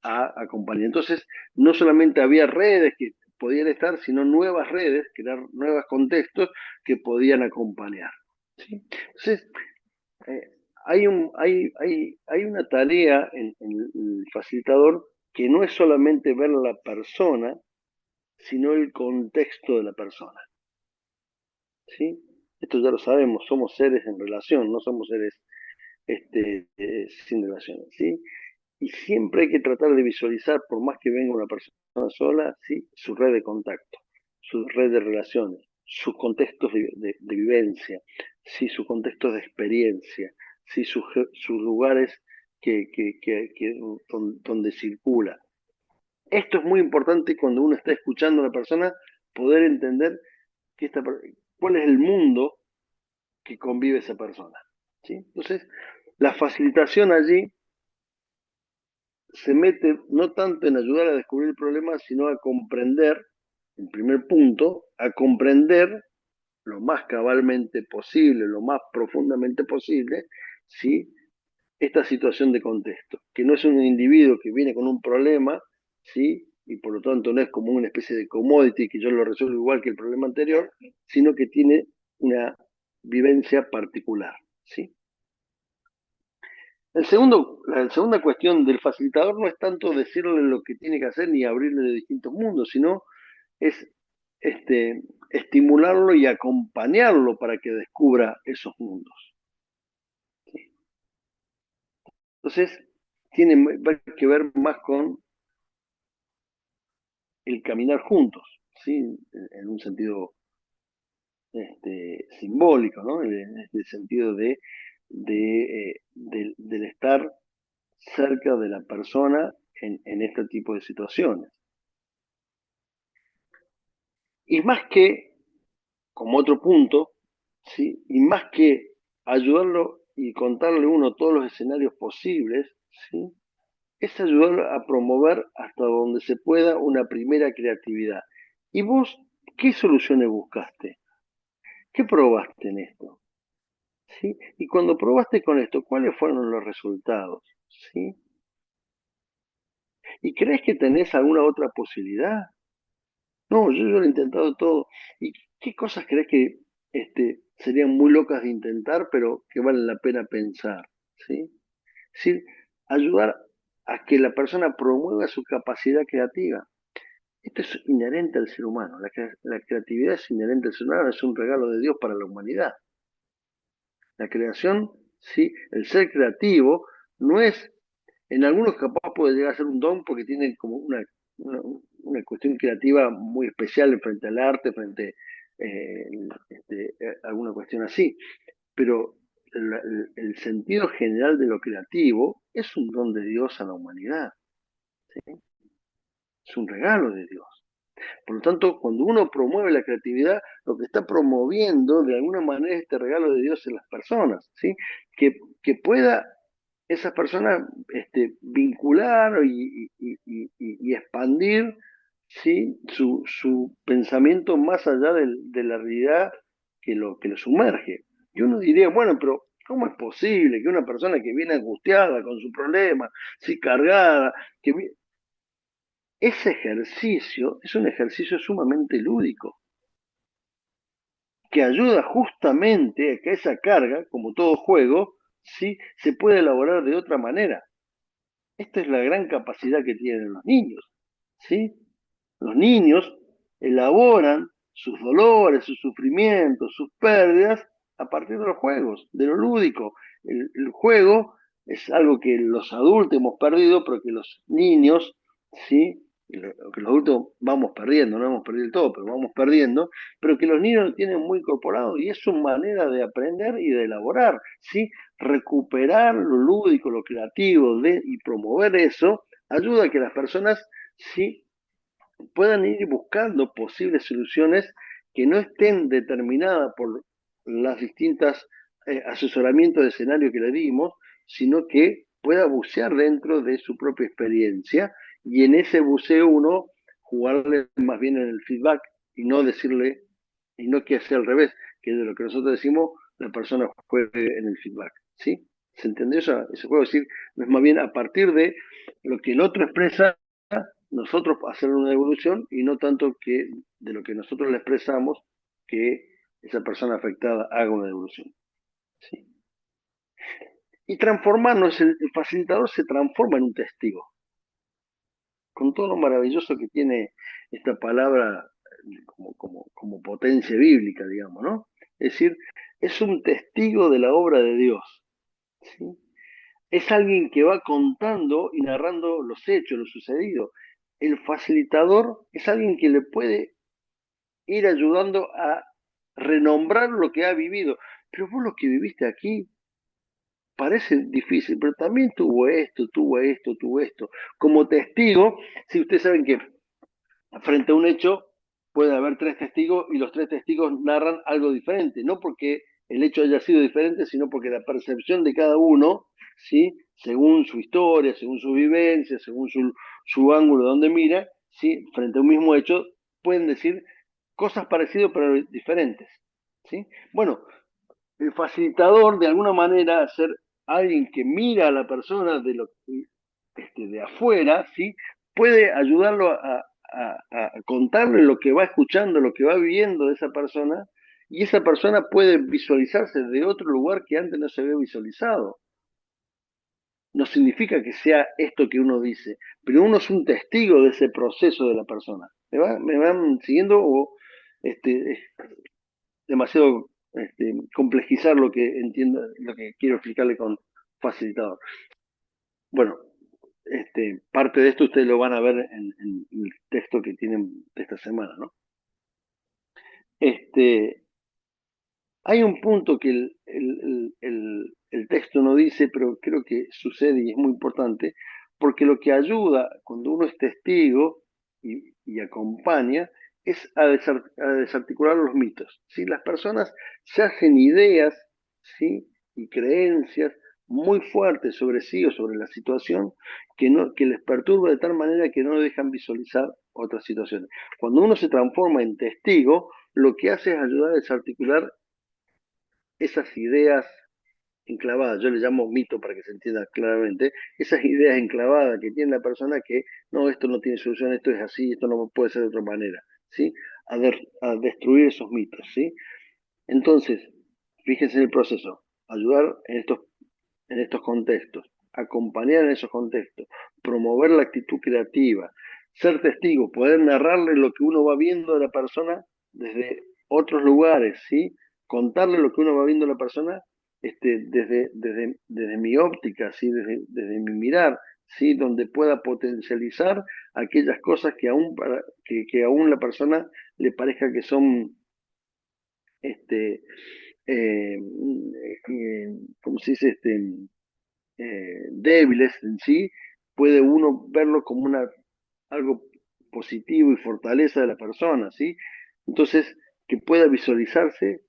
Speaker 1: a acompañar. Entonces, no solamente había redes que podían estar, sino nuevas redes, crear nuevos contextos que podían acompañar, ¿sí? Entonces, eh, hay una tarea en el facilitador que no es solamente ver la persona, sino el contexto de la persona, ¿sí? Esto ya lo sabemos, somos seres en relación, no somos seres sin relación, ¿sí? Y siempre hay que tratar de visualizar, por más que venga una persona sola, ¿sí? Su red de contacto, su red de relaciones, sus contextos de vivencia, ¿sí? Sus contextos de experiencia, ¿sí? Sus lugares donde circula. Esto es muy importante cuando uno está escuchando a la persona, poder entender que cuál es el mundo que convive esa persona, ¿sí? Entonces, la facilitación allí se mete no tanto en ayudar a descubrir el problema, sino a comprender, en primer punto, a comprender lo más cabalmente posible, lo más profundamente posible, ¿sí? Esta situación de contexto, que no es un individuo que viene con un problema, ¿sí? Y por lo tanto no es como una especie de commodity que yo lo resuelvo igual que el problema anterior, sino que tiene una vivencia particular, ¿sí? La segunda cuestión del facilitador no es tanto decirle lo que tiene que hacer ni abrirle de distintos mundos, sino es estimularlo y acompañarlo para que descubra esos mundos. Entonces, va que ver más con el caminar juntos, ¿sí? En un sentido simbólico, ¿no? En el sentido del estar cerca de la persona en este tipo de situaciones. Y más que, como otro punto, ¿sí? Y más que ayudarlo y contarle uno todos los escenarios posibles, ¿sí? Es ayudar a promover hasta donde se pueda una primera creatividad. ¿Y vos qué soluciones buscaste? ¿Qué probaste en esto? ¿Sí? Y cuando probaste con esto, ¿cuáles fueron los resultados? ¿Sí? ¿Y crees que tenés alguna otra posibilidad? No, yo lo he intentado todo. ¿Y qué cosas crees que serían muy locas de intentar, pero que valen la pena pensar? ¿Sí? Es decir, ayudar a que la persona promueva su capacidad creativa. Esto es inherente al ser humano. La creatividad es inherente al ser humano, es un regalo de Dios para la humanidad. La creación, ¿sí? El ser creativo no es, en algunos capaz puede llegar a ser un don porque tienen como una, una cuestión creativa muy especial frente al arte, frente eh, alguna cuestión así. Pero el sentido general de lo creativo es un don de Dios a la humanidad, ¿sí? Es un regalo de Dios. Por lo tanto, cuando uno promueve la creatividad, lo que está promoviendo de alguna manera este regalo de Dios en las personas, ¿sí? Que pueda esa persona vincular y expandir, ¿sí? Su pensamiento más allá de la realidad que lo sumerge. Y uno diría, bueno, pero ¿cómo es posible que una persona que viene angustiada con su problema, ¿sí? Cargada, ese ejercicio es un ejercicio sumamente lúdico, que ayuda justamente a que esa carga, como todo juego, ¿sí? Se pueda elaborar de otra manera. Esta es la gran capacidad que tienen los niños, ¿sí? Los niños elaboran sus dolores, sus sufrimientos, sus pérdidas a partir de los juegos, de lo lúdico. El juego es algo que los adultos hemos perdido, pero que los niños, ¿sí? Que los adultos vamos perdiendo, no hemos perdido el todo, pero vamos perdiendo, pero que los niños lo tienen muy incorporado y es su manera de aprender y de elaborar, ¿sí? Recuperar lo lúdico, lo creativo y promover eso ayuda a que las personas, ¿sí? Puedan ir buscando posibles soluciones que no estén determinadas por las distintas asesoramientos de escenario que le dimos, sino que pueda bucear dentro de su propia experiencia y en ese buceo uno jugarle más bien en el feedback y no decirle, y no que sea al revés, que de lo que nosotros decimos, la persona juegue en el feedback, ¿sí? ¿Se entendió ese juego? Es decir, no es más bien a partir de lo que el otro expresa, nosotros hacer una evolución y no tanto que de lo que nosotros le expresamos que esa persona afectada haga una evolución. ¿Sí? Y transformarnos, el facilitador se transforma en un testigo, con todo lo maravilloso que tiene esta palabra como potencia bíblica, digamos, ¿no? Es decir, es un testigo de la obra de Dios. ¿Sí? Es alguien que va contando y narrando los hechos, lo sucedido. El facilitador es alguien que le puede ir ayudando a renombrar lo que ha vivido. Pero vos lo que viviste aquí parece difícil, pero también tuvo esto, tuvo esto, tuvo esto. Como testigo, si ustedes saben que frente a un hecho puede haber tres testigos y los tres testigos narran algo diferente, no porque el hecho haya sido diferente, sino porque la percepción de cada uno, ¿sí? Según su historia, según su vivencia, según su ángulo de donde mira, ¿sí? Frente a un mismo hecho, pueden decir cosas parecidas pero diferentes. ¿Sí? Bueno, el facilitador de alguna manera ser alguien que mira a la persona de afuera, ¿sí? Puede ayudarlo a contarle lo que va escuchando, lo que va viviendo de esa persona, y esa persona puede visualizarse de otro lugar que antes no se había visualizado. No significa que sea esto que uno dice, pero uno es un testigo de ese proceso de la persona. ¿Me van siguiendo o es demasiado complejizar lo que entiendo, lo que quiero explicarle con facilitador? Bueno, parte de esto ustedes lo van a ver en el texto que tienen de esta semana, ¿no? Hay un punto que el texto no dice, pero creo que sucede y es muy importante, porque lo que ayuda cuando uno es testigo y acompaña es a desarticular los mitos. ¿Sí? Las personas se hacen ideas, ¿sí? Y creencias muy fuertes sobre sí o sobre la situación que les perturba de tal manera que no dejan visualizar otras situaciones. Cuando uno se transforma en testigo, lo que hace es ayudar a desarticular esas ideas enclavadas, yo le llamo mito para que se entienda claramente, esas ideas enclavadas que tiene la persona que no, esto no tiene solución, esto es así, esto no puede ser de otra manera, ¿sí? A destruir esos mitos, ¿sí? Entonces, fíjense en el proceso, ayudar en estos contextos, acompañar en esos contextos, promover la actitud creativa, ser testigo, poder narrarle lo que uno va viendo de la persona desde otros lugares, ¿sí? Contarle lo que uno va viendo de la persona desde mi óptica, ¿sí? Desde mi mirar, ¿sí? Donde pueda potencializar aquellas cosas que aún la persona le parezca que son este, ¿cómo se dice? débiles en sí, puede uno verlo como algo positivo y fortaleza de la persona, ¿sí? Entonces, que pueda visualizarse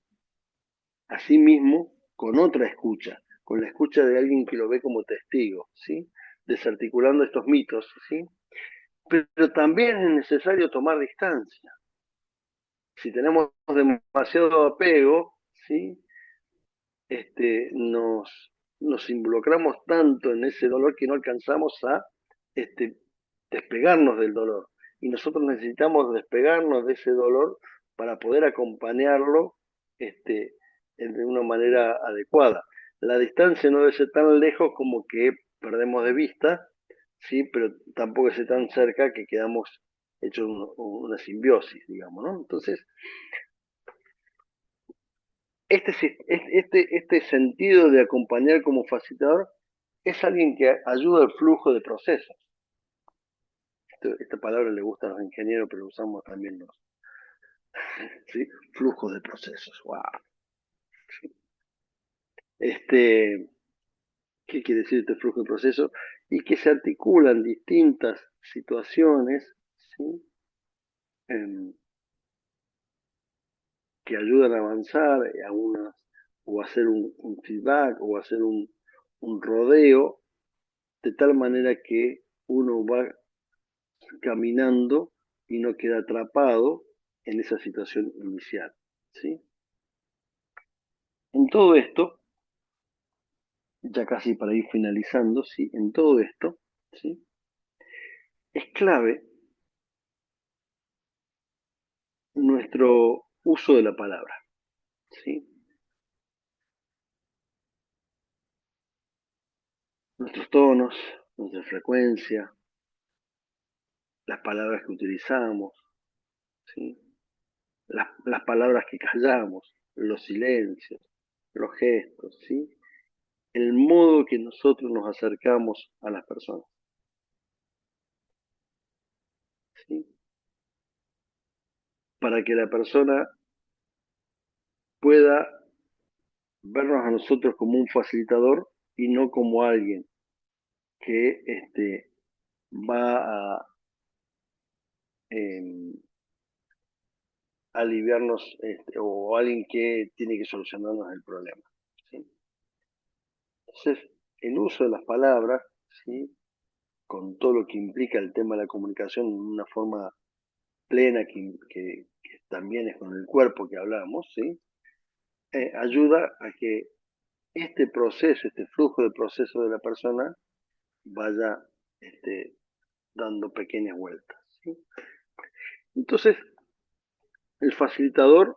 Speaker 1: a sí mismo con otra escucha, con la escucha de alguien que lo ve como testigo, ¿sí? Desarticulando estos mitos, ¿sí? Pero también es necesario tomar distancia. Si tenemos demasiado apego, ¿sí? Nos involucramos tanto en ese dolor que no alcanzamos a este, despegarnos del dolor. Y nosotros necesitamos despegarnos de ese dolor para poder acompañarlo de una manera adecuada. La distancia no debe ser tan lejos como que perdemos de vista, ¿sí? Pero tampoco es tan cerca que quedamos hechos una simbiosis, digamos, ¿no? Entonces, este sentido de acompañar como facilitador es alguien que ayuda al flujo de procesos. Esta palabra le gusta a los ingenieros, pero usamos también los, ¿sí? Flujo de procesos. Wow. ¿Qué quiere decir este flujo de procesos? Y que se articulan distintas situaciones, ¿sí? Que ayudan a avanzar o hacer un feedback o hacer un rodeo de tal manera que uno va caminando y no queda atrapado en esa situación inicial, ¿sí? En todo esto, ya casi para ir finalizando, ¿sí? En todo esto, ¿sí? Es clave nuestro uso de la palabra, ¿sí? Nuestros tonos, nuestra frecuencia, las palabras que utilizamos, ¿sí? Las palabras que callamos, los silencios, los gestos, ¿sí? El modo que nosotros nos acercamos a las personas, ¿sí? Para que la persona pueda vernos a nosotros como un facilitador y no como alguien que va a eh, aliviarnos o alguien que tiene que solucionarnos el problema, ¿sí? Entonces, el uso de las palabras, ¿sí? Con todo lo que implica el tema de la comunicación en una forma plena que también es con el cuerpo que hablamos, ¿sí? Ayuda a que este proceso, este flujo de proceso de la persona vaya este, dando pequeñas vueltas, ¿sí? Entonces, el facilitador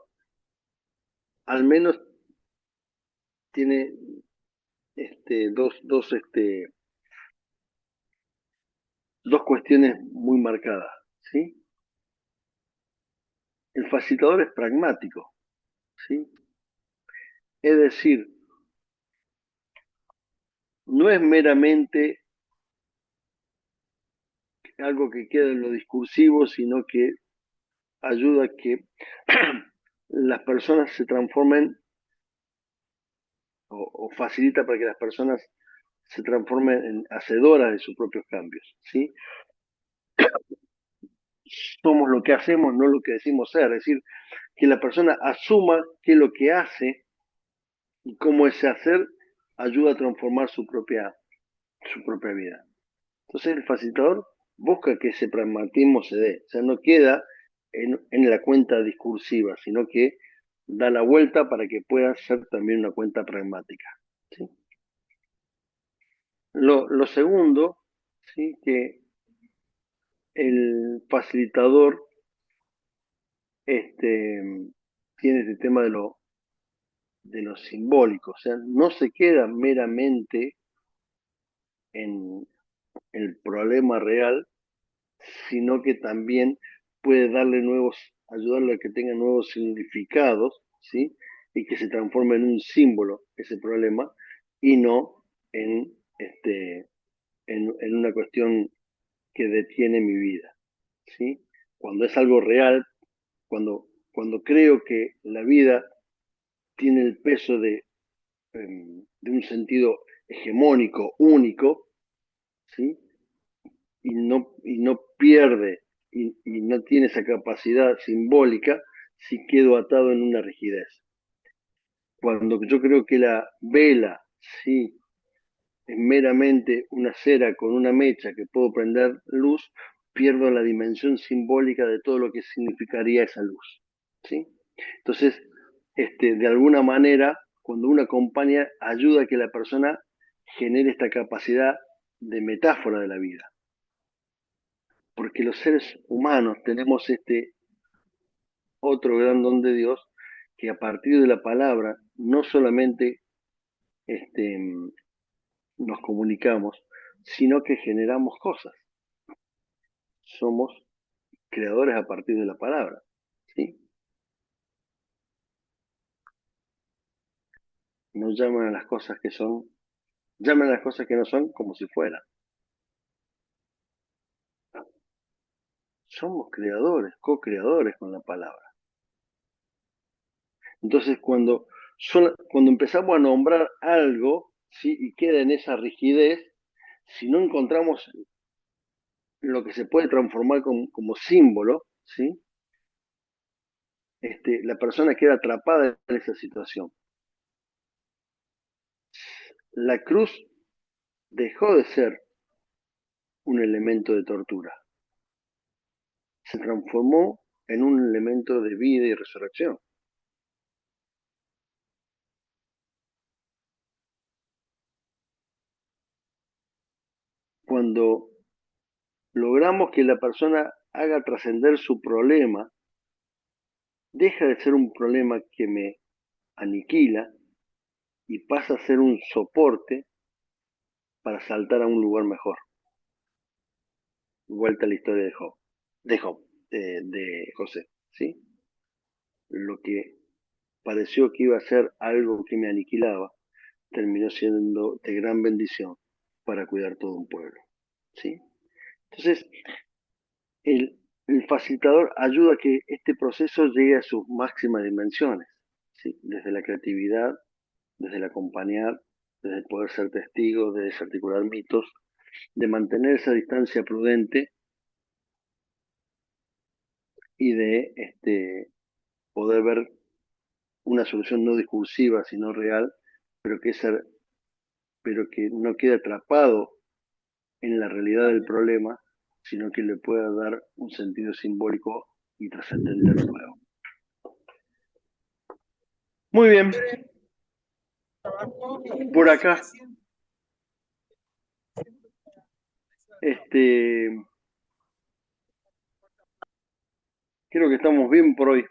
Speaker 1: al menos tiene dos cuestiones muy marcadas, ¿sí? El facilitador es pragmático, ¿sí? Es decir, no es meramente algo que queda en lo discursivo, sino que ayuda a que las personas se transformen o facilita para que las personas se transformen en hacedoras de sus propios cambios, ¿sí? Somos lo que hacemos, no lo que decimos ser, es decir, que la persona asuma que lo que hace y cómo ese hacer ayuda a transformar su propia vida. Entonces el facilitador busca que ese pragmatismo se dé, o sea, no queda en la cuenta discursiva, sino que da la vuelta para que pueda ser también una cuenta pragmática, ¿sí? Lo segundo, ¿sí? Que el facilitador tiene este tema de lo simbólico, o sea, no se queda meramente en el problema real, sino que también puede ayudarle a que tenga nuevos significados, ¿sí? Y que se transforme en un símbolo ese problema y no en, en una cuestión que detiene mi vida, ¿sí? Cuando es algo real, cuando creo que la vida tiene el peso de un sentido hegemónico, único, ¿sí? Y no pierde y no tiene esa capacidad simbólica si quedo atado en una rigidez. Cuando yo creo que la vela, sí, es meramente una cera con una mecha que puedo prender luz, pierdo la dimensión simbólica de todo lo que significaría esa luz, ¿sí? Entonces, de alguna manera, cuando uno acompaña, ayuda a que la persona genere esta capacidad de metáfora de la vida. Porque los seres humanos tenemos este otro gran don de Dios, que a partir de la palabra no solamente nos comunicamos, sino que generamos cosas. Somos creadores a partir de la palabra, ¿sí? No llaman a las cosas que son, llaman a las cosas que no son como si fueran. Somos creadores, co-creadores con la palabra. Entonces, cuando empezamos a nombrar algo, ¿sí? Y queda en esa rigidez, si no encontramos lo que se puede transformar como símbolo, ¿sí? La persona queda atrapada en esa situación. La cruz dejó de ser un elemento de tortura. Se transformó en un elemento de vida y resurrección. Cuando logramos que la persona haga trascender su problema, deja de ser un problema que me aniquila y pasa a ser un soporte para saltar a un lugar mejor. Vuelta a la historia de José, ¿sí? Lo que pareció que iba a ser algo que me aniquilaba, terminó siendo de gran bendición para cuidar todo un pueblo, ¿sí? Entonces, el facilitador ayuda a que este proceso llegue a sus máximas dimensiones, ¿sí? Desde la creatividad, desde el acompañar, desde el poder ser testigo, de desarticular mitos, de mantener esa distancia prudente y de poder ver una solución no discursiva, sino real, pero que no quede atrapado en la realidad del problema, sino que le pueda dar un sentido simbólico y trascendente nuevo. Muy bien. Por acá. Creo que estamos bien por hoy.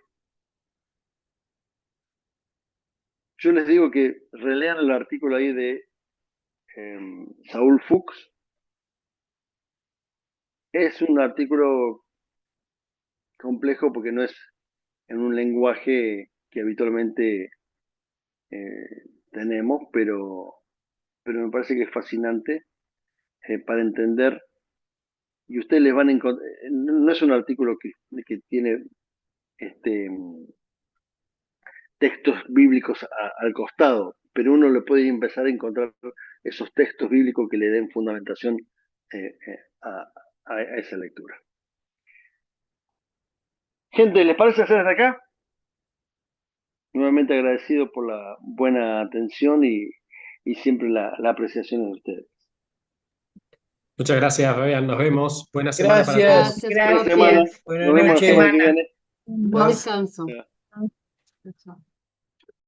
Speaker 1: Yo les digo que relean el artículo ahí de Saúl Fuchs. Es un artículo complejo porque no es en un lenguaje que habitualmente tenemos, pero me parece que es fascinante para entender. Y ustedes les van a encontrar, no es un artículo que tiene textos bíblicos al costado, pero uno le puede empezar a encontrar esos textos bíblicos que le den fundamentación a esa lectura. Gente, ¿les parece hacer hasta acá? Nuevamente agradecido por la buena atención y siempre la apreciación de ustedes.
Speaker 3: Muchas gracias, Fabián. Nos vemos. Buena semana para
Speaker 2: Gracias.
Speaker 3: todos.
Speaker 1: Buena semana.
Speaker 2: Buenas
Speaker 1: Nos vemos la
Speaker 2: noches.
Speaker 1: semana que viene.
Speaker 4: Buen descanso.
Speaker 1: Ya.
Speaker 4: Chao.